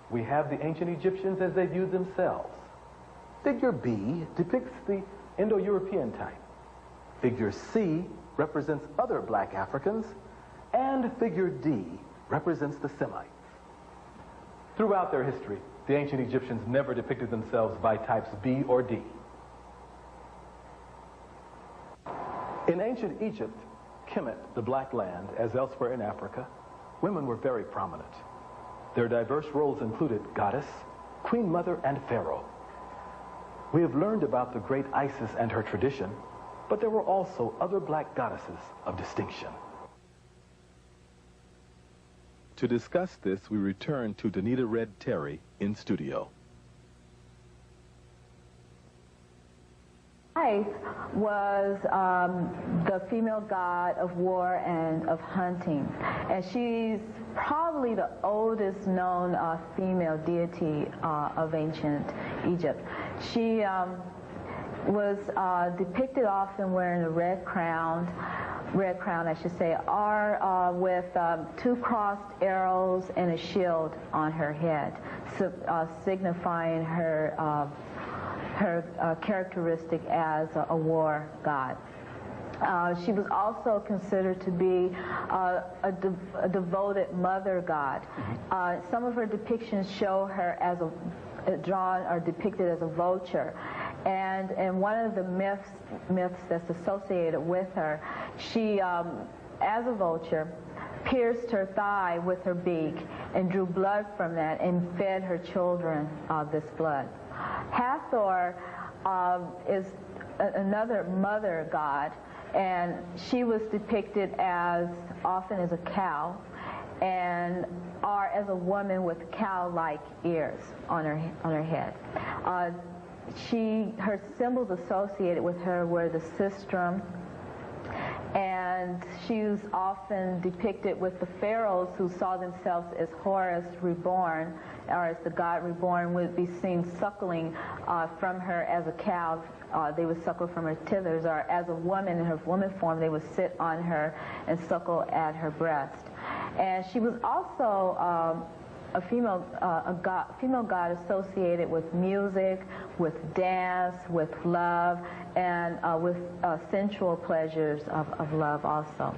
D: we have the ancient Egyptians as they viewed themselves. Figure B depicts the Indo-European type. Figure C represents other black Africans, and Figure D represents the Semites. Throughout their history, the ancient Egyptians never depicted themselves by types B or D. In ancient Egypt, Kemet, the Black Land, as elsewhere in Africa, women were very prominent. Their diverse roles included goddess, queen mother, and pharaoh. We have learned about the great Isis and her tradition, but there were also other black goddesses of distinction. To discuss this, we return to Danita Red Terry in studio.
E: Isis was the female god of war and of hunting, and she's probably the oldest known female deity of ancient Egypt. She was depicted often wearing a red crown, I should say, or with two crossed arrows and a shield on her head, signifying her characteristic as a war god. She was also considered to be a devoted mother god. Some of her depictions show her as drawn or depicted as a vulture. And one of the myths that's associated with her, she, as a vulture, pierced her thigh with her beak and drew blood from that and fed her children this blood. Hathor is another mother god, and she was depicted as often as a cow or as a woman with cow-like ears on her head. Her symbols associated with her were the sistrum, and she was often depicted with the pharaohs who saw themselves as Horus reborn, or as the god reborn, would be seen suckling from her as a cow. They would suckle from her tithers, or as a woman in her woman form, they would sit on her and suckle at her breast. And she was also a female god associated with music, with dance, with love, and with sensual pleasures of love also.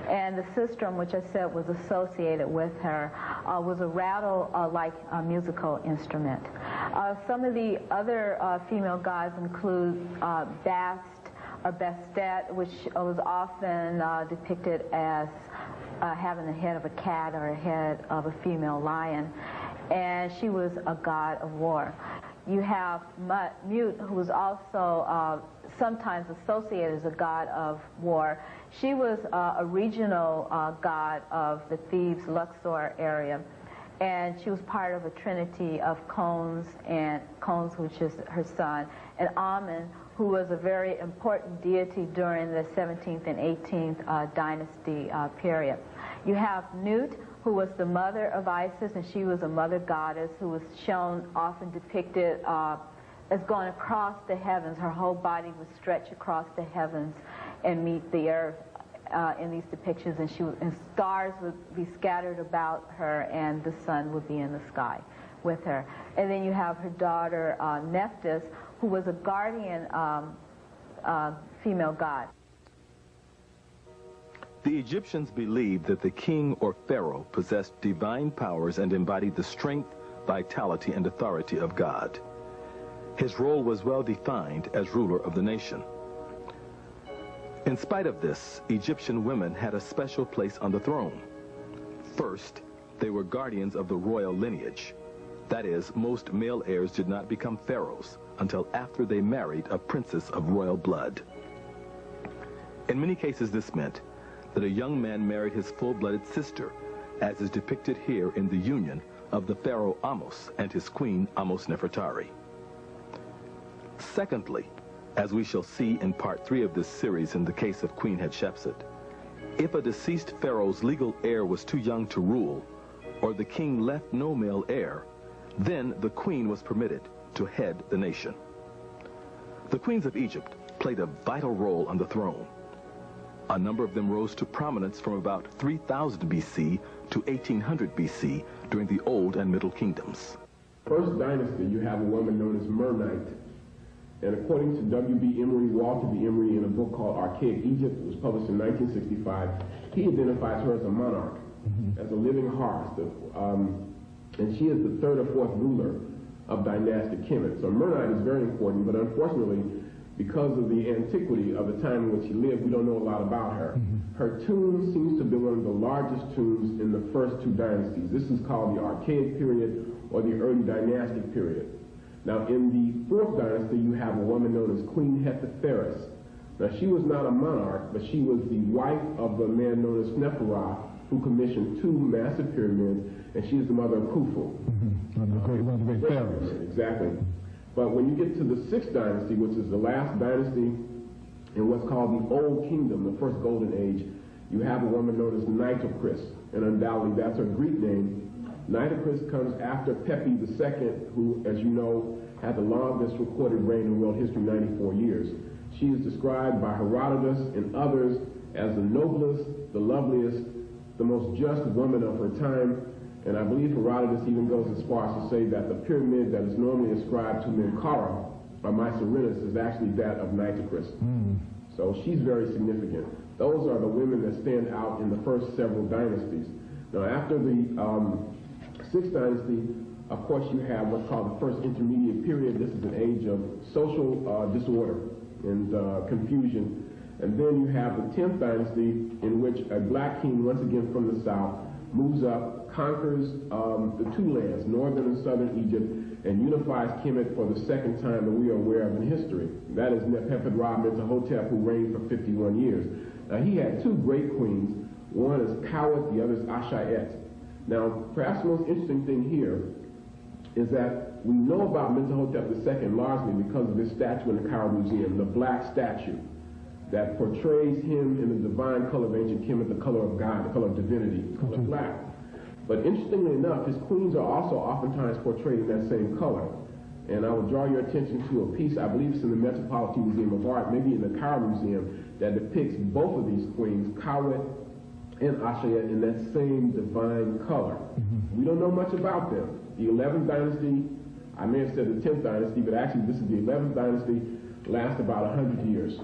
E: And the sistrum, which I said was associated with her, was a rattle-like musical instrument. Some of the other female gods include Bast or Bastet, which was often depicted as having the head of a cat or a head of a female lion, and she was a god of war. You have Mut, who was also sometimes associated as a god of war. She was a regional god of the Thebes, Luxor area, and she was part of a trinity of Khons, which is her son, and Amun, who was a very important deity during the 17th and 18th dynasty period. You have Nut, who was the mother of Isis, and she was a mother goddess who was shown, often depicted as going across the heavens. Her whole body would stretch across the heavens and meet the earth in these depictions, and stars would be scattered about her, and the sun would be in the sky with her. And then you have her daughter Nephthys, who was a guardian female god.
D: The Egyptians believed that the king or pharaoh possessed divine powers and embodied the strength, vitality, and authority of God. His role was well defined as ruler of the nation. In spite of this, Egyptian women had a special place on the throne. First, they were guardians of the royal lineage. That is, most male heirs did not become pharaohs until after they married a princess of royal blood. In many cases, this meant that a young man married his full-blooded sister, as is depicted here in the union of the pharaoh Ahmose and his queen Ahmose Nefertari. Secondly, as we shall see in part 3 of this series in the case of Queen Hatshepsut, if a deceased pharaoh's legal heir was too young to rule, or the king left no male heir, then the queen was permitted
A: to head the nation. The queens of Egypt played a vital role on the throne. A number of them rose to prominence from about 3000 BC to 1800 BC during the Old and Middle Kingdoms.
C: First dynasty, you have a woman known as Mernite. And according to W.B. Emery, Walter B. Emery, in a book called Archaic Egypt, it was published in 1965, he identifies her as a monarch, as a living hearth. And she is the third or fourth ruler of dynastic Kemet. So Mernite is very important, but unfortunately, because of the antiquity of the time in which she lived, we don't know a lot about her. Her tomb seems to be one of the largest tombs in the first two dynasties. This is called the Archaic period or the early dynastic period. Now, in the fourth dynasty, you have a woman known as Queen Hetepheres. Now, she was not a monarch, but she was the wife of a man known as Sneferu, who commissioned two massive pyramids, and she is the mother of Khufu.
D: One of the great pharaohs.
C: Exactly. But when you get to the sixth dynasty, which is the last dynasty in what's called the Old Kingdom, the first golden age, you have a woman known as Nitocris, and undoubtedly that's her Greek name. Nitocris comes after Pepi II, who, as you know, had the longest recorded reign in world history, 94 years. She is described by Herodotus and others as the noblest, the loveliest, the most just woman of her time. And I believe Herodotus even goes as far as to say that the pyramid that is normally ascribed to Menkaura, or Mycerinus, is actually that of Nitocris. So she's very significant. Those are the women that stand out in the first several dynasties. Now, after the sixth dynasty, of course, you have what's called the first intermediate period. This is an age of social disorder and confusion. And then you have the 10th dynasty, in which a black king, once again from the south, moves up, conquers the two lands, northern and southern Egypt, and unifies Kemet for the second time that we are aware of in history. That is Nefertiti-Mentuhotep, who reigned for 51 years. Now, he had two great queens. One is Kawet, the other is Ashayet. Now, perhaps the most interesting thing here is that we know about Mentuhotep II largely because of this statue in the Cairo Museum, the black statue that portrays him in the divine color of ancient Kemet, the color of God, the color of divinity, the color black. But interestingly enough, his queens are also oftentimes portrayed in that same color. And I would draw your attention to a piece, I believe it's in the Metropolitan Museum of Art, maybe in the Cairo Museum, that depicts both of these queens, Kawet and Ashayet, in that same divine color. We don't know much about them. The 11th dynasty, I may have said the 10th dynasty, but actually this is the 11th dynasty, lasts about 100 years.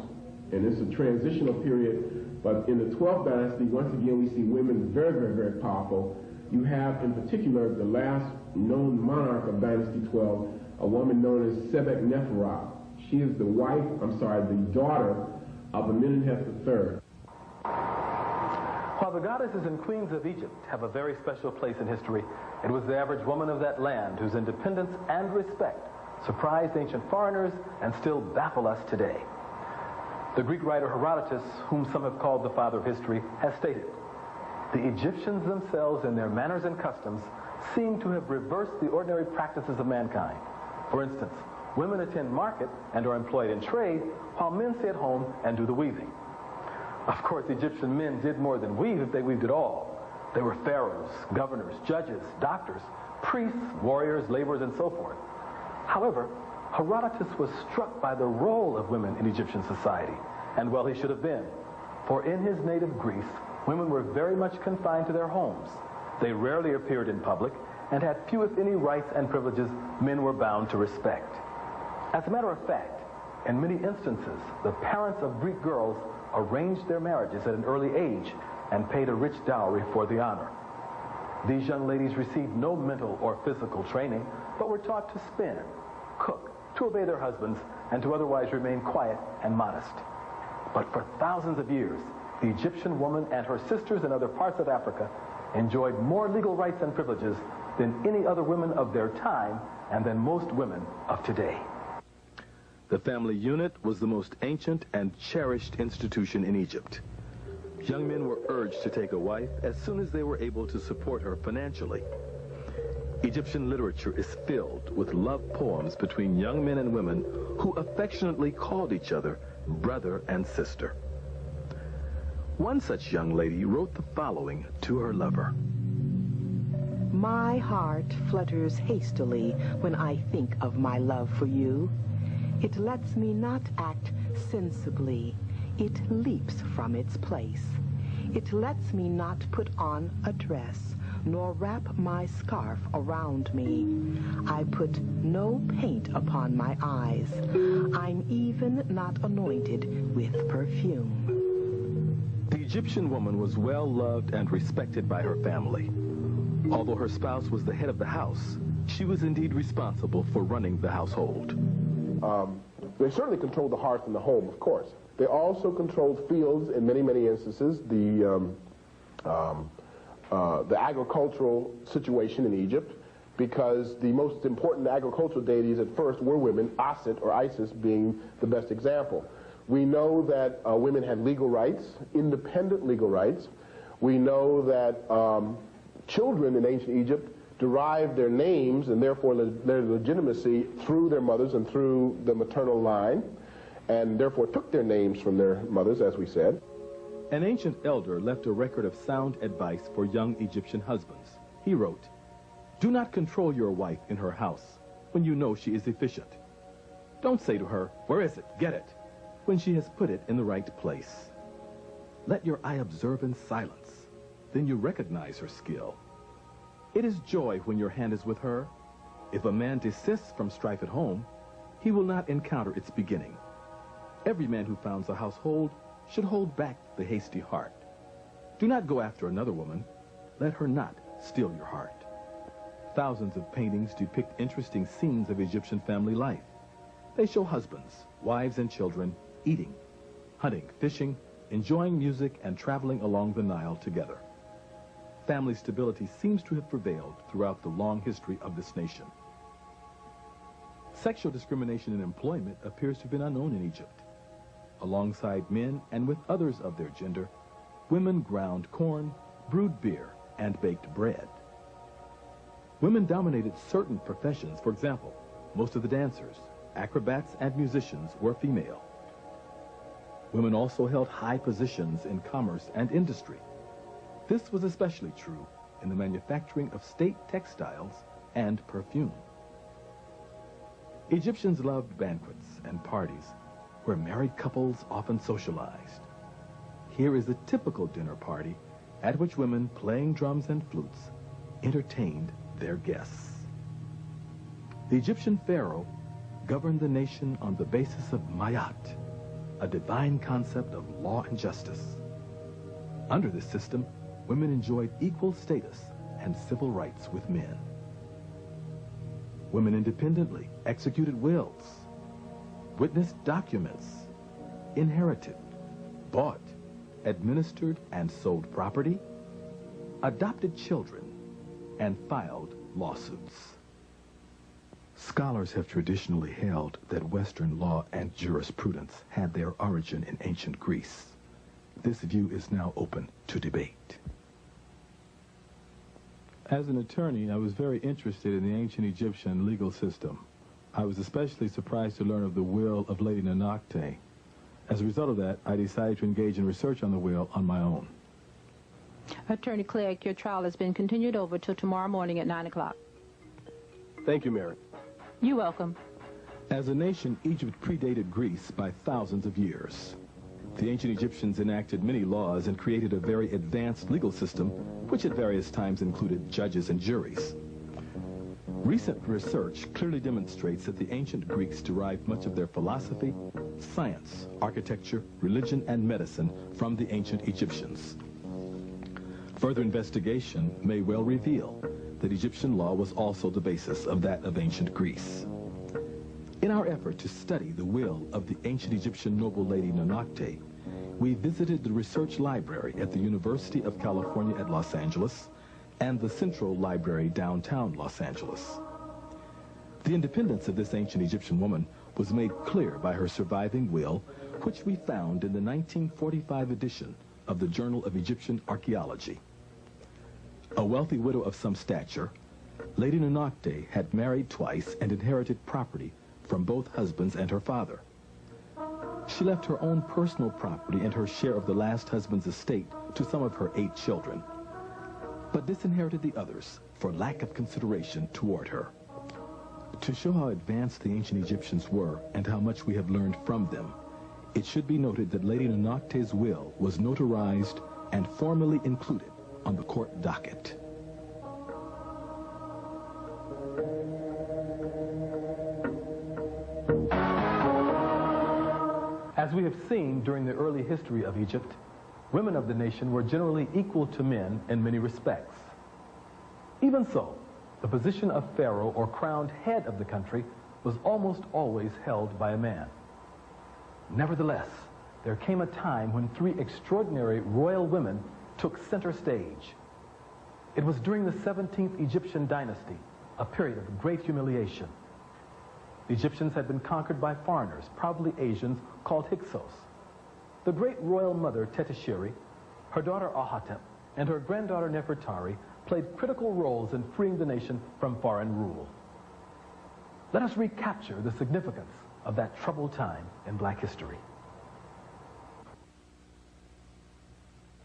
C: And it's a transitional period. But in the 12th dynasty, once again, we see women very, very, very powerful. You have, in particular, the last known monarch of Dynasty 12, a woman known as Sebek-Neferu. She is the daughter of Amenemhotep III.
A: While the goddesses and queens of Egypt have a very special place in history, it was the average woman of that land whose independence and respect surprised ancient foreigners and still baffle us today. The Greek writer Herodotus, whom some have called the father of history, has stated, "The Egyptians themselves in their manners and customs seem to have reversed the ordinary practices of mankind. For instance, women attend market and are employed in trade, while men stay at home and do the weaving." Of course, Egyptian men did more than weave if they weaved at all. They were pharaohs, governors, judges, doctors, priests, warriors, laborers, and so forth. However, Herodotus was struck by the role of women in Egyptian society, and well, he should have been. For in his native Greece, women were very much confined to their homes. They rarely appeared in public and had few, if any, rights and privileges men were bound to respect. As a matter of fact, in many instances, the parents of Greek girls arranged their marriages at an early age and paid a rich dowry for the honor. These young ladies received no mental or physical training, but were taught to spin, cook, to obey their husbands, and to otherwise remain quiet and modest. But for thousands of years, the Egyptian woman and her sisters in other parts of Africa enjoyed more legal rights and privileges than any other women of their time and than most women of today. The family unit was the most ancient and cherished institution in Egypt. Young men were urged to take a wife as soon as they were able to support her financially. Egyptian literature is filled with love poems between young men and women who affectionately called each other brother and sister. One such young lady wrote the following to her lover.
F: My heart flutters hastily when I think of my love for you. It lets me not act sensibly. It leaps from its place. It lets me not put on a dress, nor wrap my scarf around me. I put no paint upon my eyes. I'm even not anointed with perfume.
A: The Egyptian woman was well loved and respected by her family. Although her spouse was the head of the house, she was indeed responsible for running the household.
B: They certainly controlled the hearth and the home, of course. They also controlled fields in many, many instances. The agricultural situation in Egypt, because the most important agricultural deities at first were women, Asit or Isis being the best example. We know that women had legal rights, independent legal rights. We know that children in ancient Egypt derived their names and therefore their legitimacy through their mothers and through the maternal line, and therefore took their names from their mothers, as we said.
A: An ancient elder left a record of sound advice for young Egyptian husbands. He wrote, "Do not control your wife in her house when you know she is efficient. Don't say to her, 'Where is it? Get it,' when she has put it in the right place. Let your eye observe in silence. Then you recognize her skill. It is joy when your hand is with her. If a man desists from strife at home, he will not encounter its beginning. Every man who founds a household should hold back the hasty heart. Do not go after another woman. Let her not steal your heart." Thousands of paintings depict interesting scenes of Egyptian family life. They show husbands, wives, and children eating, hunting, fishing, enjoying music, and traveling along the Nile together. Family stability seems to have prevailed throughout the long history of this nation. Sexual discrimination in employment appears to have been unknown in Egypt. Alongside men and with others of their gender, women ground corn, brewed beer, and baked bread. Women dominated certain professions. For example, most of the dancers, acrobats, and musicians were female. Women also held high positions in commerce and industry. This was especially true in the manufacturing of state textiles and perfume. Egyptians loved banquets and parties where married couples often socialized. Here is a typical dinner party at which women playing drums and flutes entertained their guests. The Egyptian pharaoh governed the nation on the basis of mayat, a divine concept of law and justice. Under this system, women enjoyed equal status and civil rights with men. Women independently executed wills, witnessed documents, inherited, bought, administered and sold property, adopted children, and filed lawsuits. Scholars have traditionally held that Western law and jurisprudence had their origin in ancient Greece. This view is now open to debate.
D: As an attorney, I was very interested in the ancient Egyptian legal system. I was especially surprised to learn of the will of Lady Nanakte. As a result of that, I decided to engage in research on the will on my own.
G: Attorney Clegg, your trial has been continued over till tomorrow morning at 9 o'clock.
B: Thank you, Mary.
G: You're welcome.
A: As a nation, Egypt predated Greece by thousands of years. The ancient Egyptians enacted many laws and created a very advanced legal system, which at various times included judges and juries. Recent research clearly demonstrates that the ancient Greeks derived much of their philosophy, science, architecture, religion, and medicine from the ancient Egyptians. Further investigation may well reveal that Egyptian law was also the basis of that of ancient Greece. In our effort to study the will of the ancient Egyptian noble lady Nanakte, we visited the research library at the University of California at Los Angeles and the Central Library downtown Los Angeles. The independence of this ancient Egyptian woman was made clear by her surviving will, which we found in the 1945 edition of the Journal of Egyptian Archaeology. A wealthy widow of some stature, Lady Nanakte had married twice and inherited property from both husbands and her father. She left her own personal property and her share of the last husband's estate to some of her 8 children, but disinherited the others for lack of consideration toward her. To show how advanced the ancient Egyptians were and how much we have learned from them, it should be noted that Lady Nonakte's will was notarized and formally included on the court docket.
D: As we have seen during the early history of Egypt, women of the nation were generally equal to men in many respects. Even so, the position of pharaoh or crowned head of the country was almost always held by a man. Nevertheless, there came a time when three extraordinary royal women took center stage. It was during the 17th Egyptian dynasty, a period of great humiliation. The Egyptians had been conquered by foreigners, probably Asians, called Hyksos. The great royal mother, Tetisheri, her daughter Ahotep, and her granddaughter Nefertari played critical roles in freeing the nation from foreign rule. Let us recapture the significance of that troubled time in black history.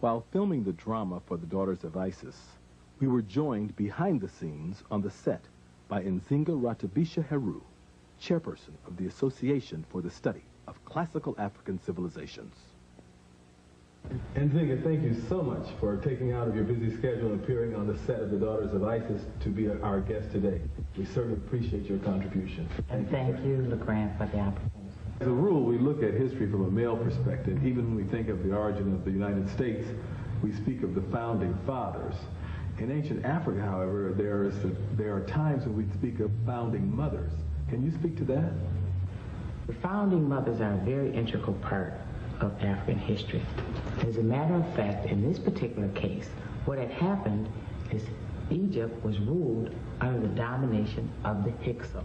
D: While filming the drama for the Daughters of Isis, we were joined behind the scenes on the set by Nzinga Ratabisha Heru, chairperson of the Association for the Study of Classical African Civilizations. Nzinga, thank you so much for taking out of your busy schedule and appearing on the set of the Daughters of Isis to be our guest today. We certainly appreciate your contribution.
H: Thank you, LeGrand, for the opportunity.
D: As a rule, we look at history from a male perspective. Even when we think of the origin of the United States, we speak of the founding fathers. In ancient Africa, however, there are times when we speak of founding mothers. Can you speak to that?
H: The founding mothers are a very integral part of African history. As a matter of fact, in this particular case, what had happened is Egypt was ruled under the domination of the Hyksos.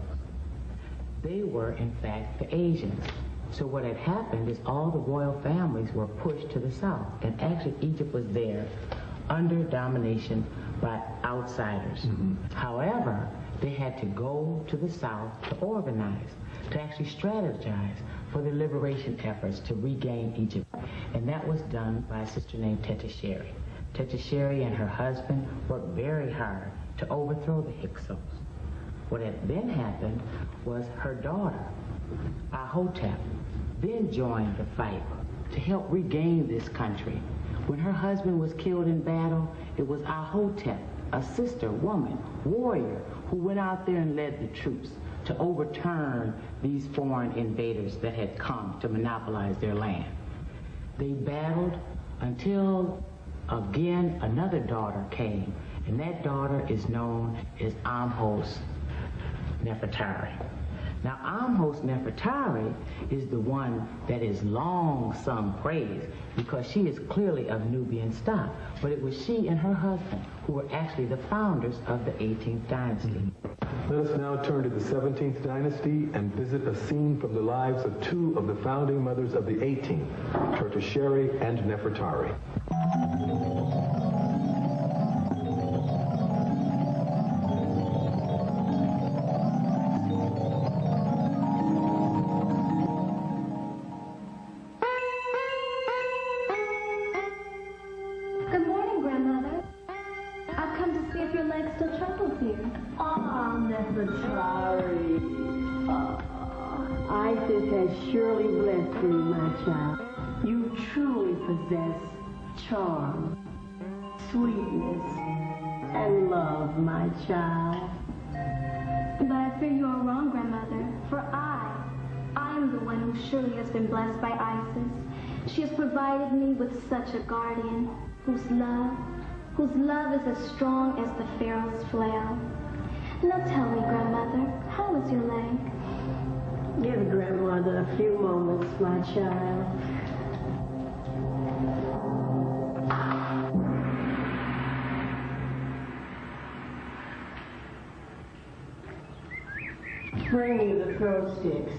H: They were, in fact, the Asians. So what had happened is all the royal families were pushed to the south, and actually Egypt was there under domination by outsiders. However, they had to go to the south to organize, to actually strategize for the liberation efforts to regain Egypt. And that was done by a sister named Tetisheri. Tetisheri and her husband worked very hard to overthrow the Hyksos. What had then happened was her daughter, Ahotep, then joined the fight to help regain this country. When her husband was killed in battle, it was Ahotep, a sister, woman, warrior, who went out there and led the troops to overturn these foreign invaders that had come to monopolize their land. They battled until, again, another daughter came, and that daughter is known as Amhos Nefertari. Now, Amhos Nefertari is the one that is long sung praise because she is clearly of Nubian stock, but it was she and her husband who were actually the founders of the 18th dynasty.
D: Let us now turn to the 17th dynasty and visit a scene from the lives of two of the founding mothers of the 18th, Tertisheri and Nefertari.
I: Good morning, Grandmother. I've come to see if your leg still trembles you.
J: Nefertari. Isis has surely blessed me, my child. You truly possess charm, sweetness, and love, my child.
I: But I fear you are wrong, Grandmother, for I am the one who surely has been blessed by Isis. She has provided me with such a guardian whose love is as strong as the Pharaoh's flail. Now tell me, Grandmother, how is your leg?
J: Give Grandmother a few moments, my child. Bring you the throw sticks.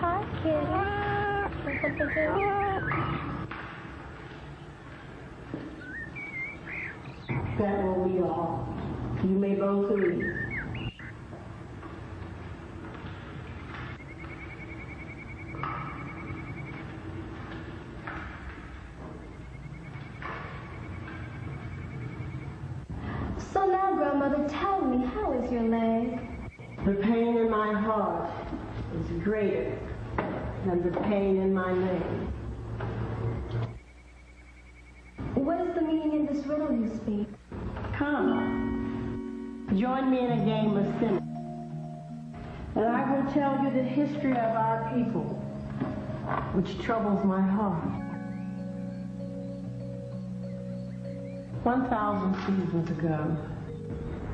I: Hi, kitty.
J: That will be all. You may both leave.
I: Grandmother, tell me, how is your leg?
J: The pain in my heart is greater than the pain in my leg.
I: What is the meaning of this riddle you speak?
J: Come, join me in a game of cynics, and I will tell you the history of our people, which troubles my heart. 1,000 seasons ago,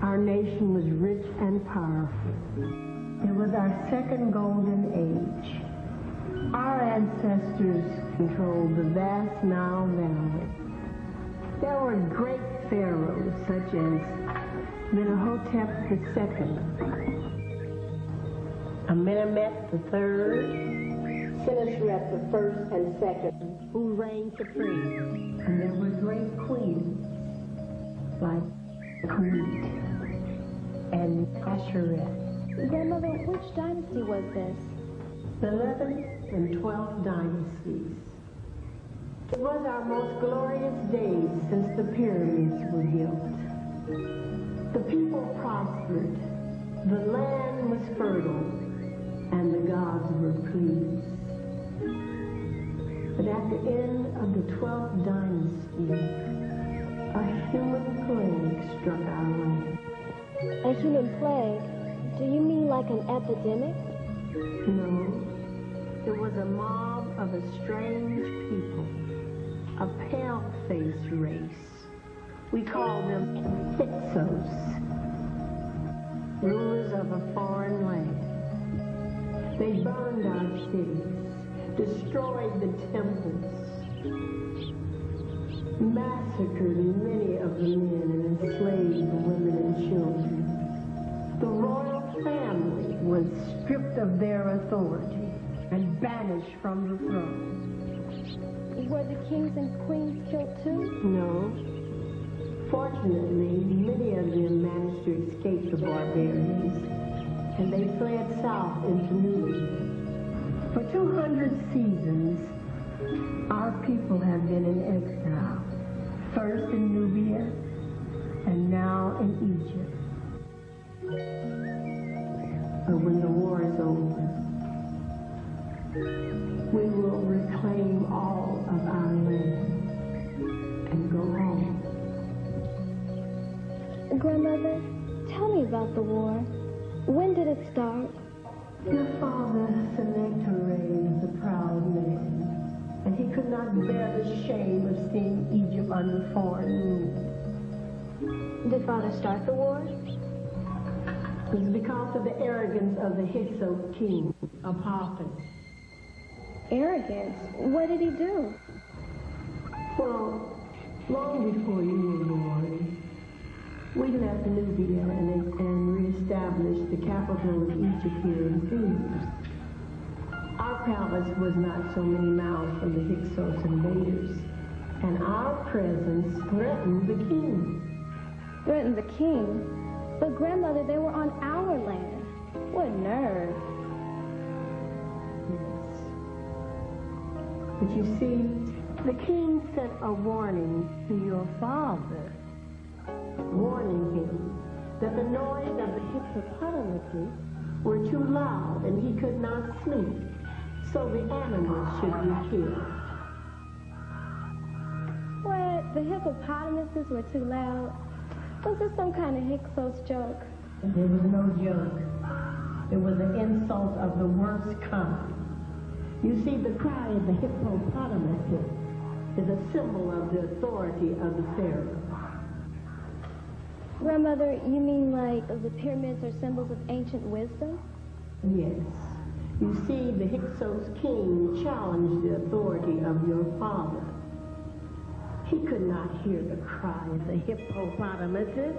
J: our nation was rich and powerful. It was our second golden age. Our ancestors controlled the vast Nile Valley. There were great pharaohs such as Menahotep II, Amenemhet III, Senusret I and II, who reigned supreme. And there were great queens like Queen and Asheret.
I: Grandmother, which dynasty was this?
J: The 11th and 12th dynasties. It was our most glorious days since the pyramids were built. The people prospered, the land was fertile, and the gods were pleased. But at the end of the 12th dynasty, a human plague struck our land.
I: A human plague? Do you mean like an epidemic?
J: No, it was a mob of a strange people, a pale-faced race. We call them Hyksos, rulers of a foreign land. They burned our cities, destroyed the temples, massacred many of the men and enslaved the women and children. The royal family was stripped of their authority and banished from the throne.
I: Were the kings and queens killed too?
J: No. Fortunately, many of them managed to escape the barbarians, and they fled south into Nubia. For 200 seasons, our people have been in exile, first in Nubia, and now in Egypt. But when the war is over, we will reclaim all of our land and go home.
I: Grandmother, tell me about the war. When did it start?
J: Your father, Sennacherib, was a proud man, and he could not bear the shame of seeing Egypt under foreign rule.
I: Did Father start the war?
J: It was because of the arrogance of the Hyksos king, Apophis.
I: Arrogance? What did he do?
J: Well, long before you were born, we left Nubia and reestablished the capital of Egypt here in Thebes. Our palace was not so many miles from the Hyksos invaders, and our presence threatened the king.
I: Threatened the king? But Grandmother, they were on our land. What nerve.
J: Yes. But you see, the king sent a warning to your father, warning him that the noise of the hippopotamuses were too loud and he could not sleep, so the animals should be killed.
I: What? The hippopotamuses were too loud? Was this some kind of Hyksos joke?
J: There was no joke. It was an insult of the worst kind. You see, the cry of the hippopotamuses is a symbol of the authority of the pharaoh.
I: Grandmother, you mean like the pyramids are symbols of ancient wisdom?
J: Yes. You see, the Hyksos king challenged the authority of your father. He could not hear the cry of the hippopotamuses.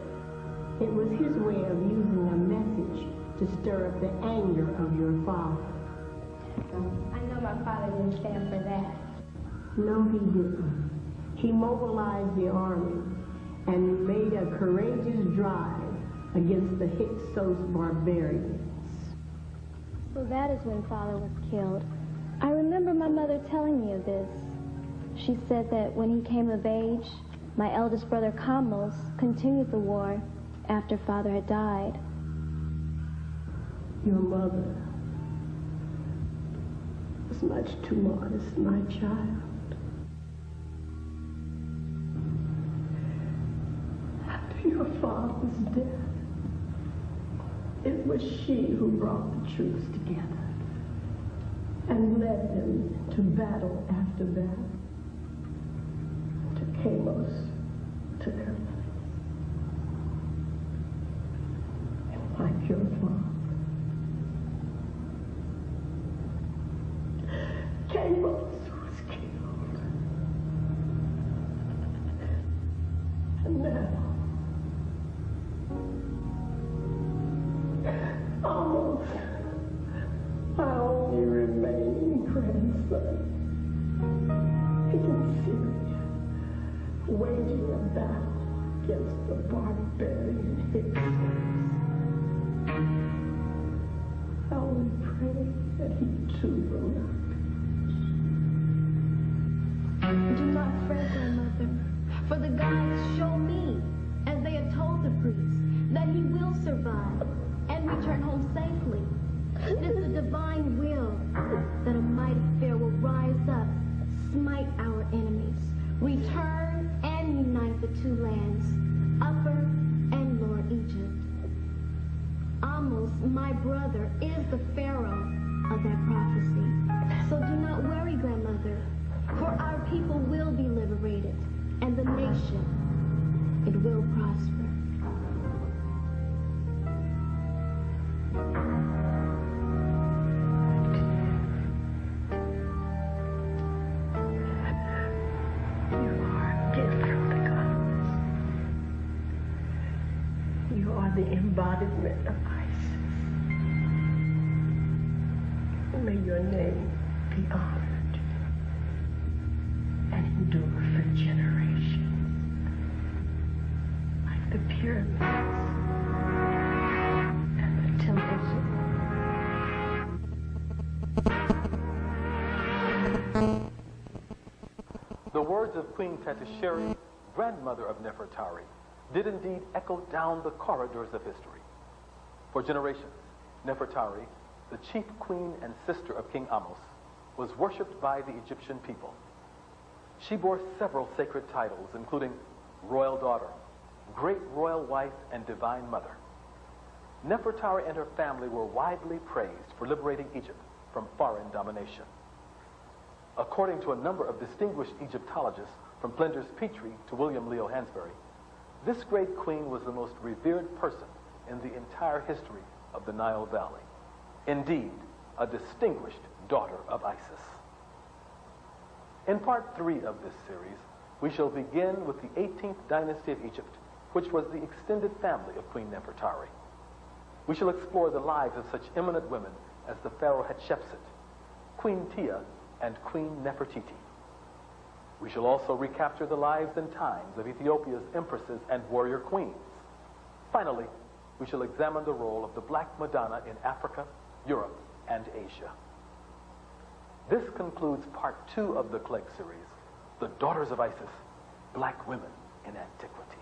J: It was his way of using a message to stir up the anger of your father.
I: I know my father didn't stand for that.
J: No, he didn't. He mobilized the army and made a courageous drive against the Hyksos barbarians.
I: So that is when Father was killed. I remember my mother telling me of this. She said that when he came of age, my eldest brother Kamlos continued the war after Father had died.
J: Your mother was much too modest, my child. After your father's death, it was she who brought the troops together and led them to battle after battle, to Kamos, to her. And like your father, Kamos was killed. And now, almost my only remaining grandson is in Syria, waging a battle against the barbarian Hicks. I only pray that he too will not.
I: Do not fret, grandmother, for the gods show me, as they have told the priests, that he will survive and return home safely. It is the divine will that a mighty fair will rise up, smite our enemies, return and unite the two lands, Upper and Lower Egypt. Amos, my brother, is the Pharaoh of that prophecy. So do not worry, grandmother, for our people will be liberated, and the nation, it will prosper.
J: You are a gift from the gods. You are the embodiment of Isis. May your name be honored and endure for generations, like the pyramids and the temples of...
D: The words of Queen Tetisheri, grandmother of Nefertari, did indeed echo down the corridors of history. For generations, Nefertari, the chief queen and sister of King Amos, was worshipped by the Egyptian people. She bore several sacred titles, including royal daughter, great royal wife, and divine mother. Nefertari and her family were widely praised for liberating Egypt from foreign domination. According to a number of distinguished Egyptologists, from Flinders Petrie to William Leo Hansberry, this great queen was the most revered person in the entire history of the Nile Valley. Indeed, a distinguished daughter of Isis. In part 3 of this series, we shall begin with the 18th dynasty of Egypt, which was the extended family of Queen Nefertari. We shall explore the lives of such eminent women as the Pharaoh Hatshepsut, Queen Tia, and Queen Nefertiti. We shall also recapture the lives and times of Ethiopia's empresses and warrior queens. Finally, we shall examine the role of the Black Madonna in Africa, Europe, and Asia. This concludes part 2 of the Clegg series, The Daughters of Isis, Black Women in Antiquity.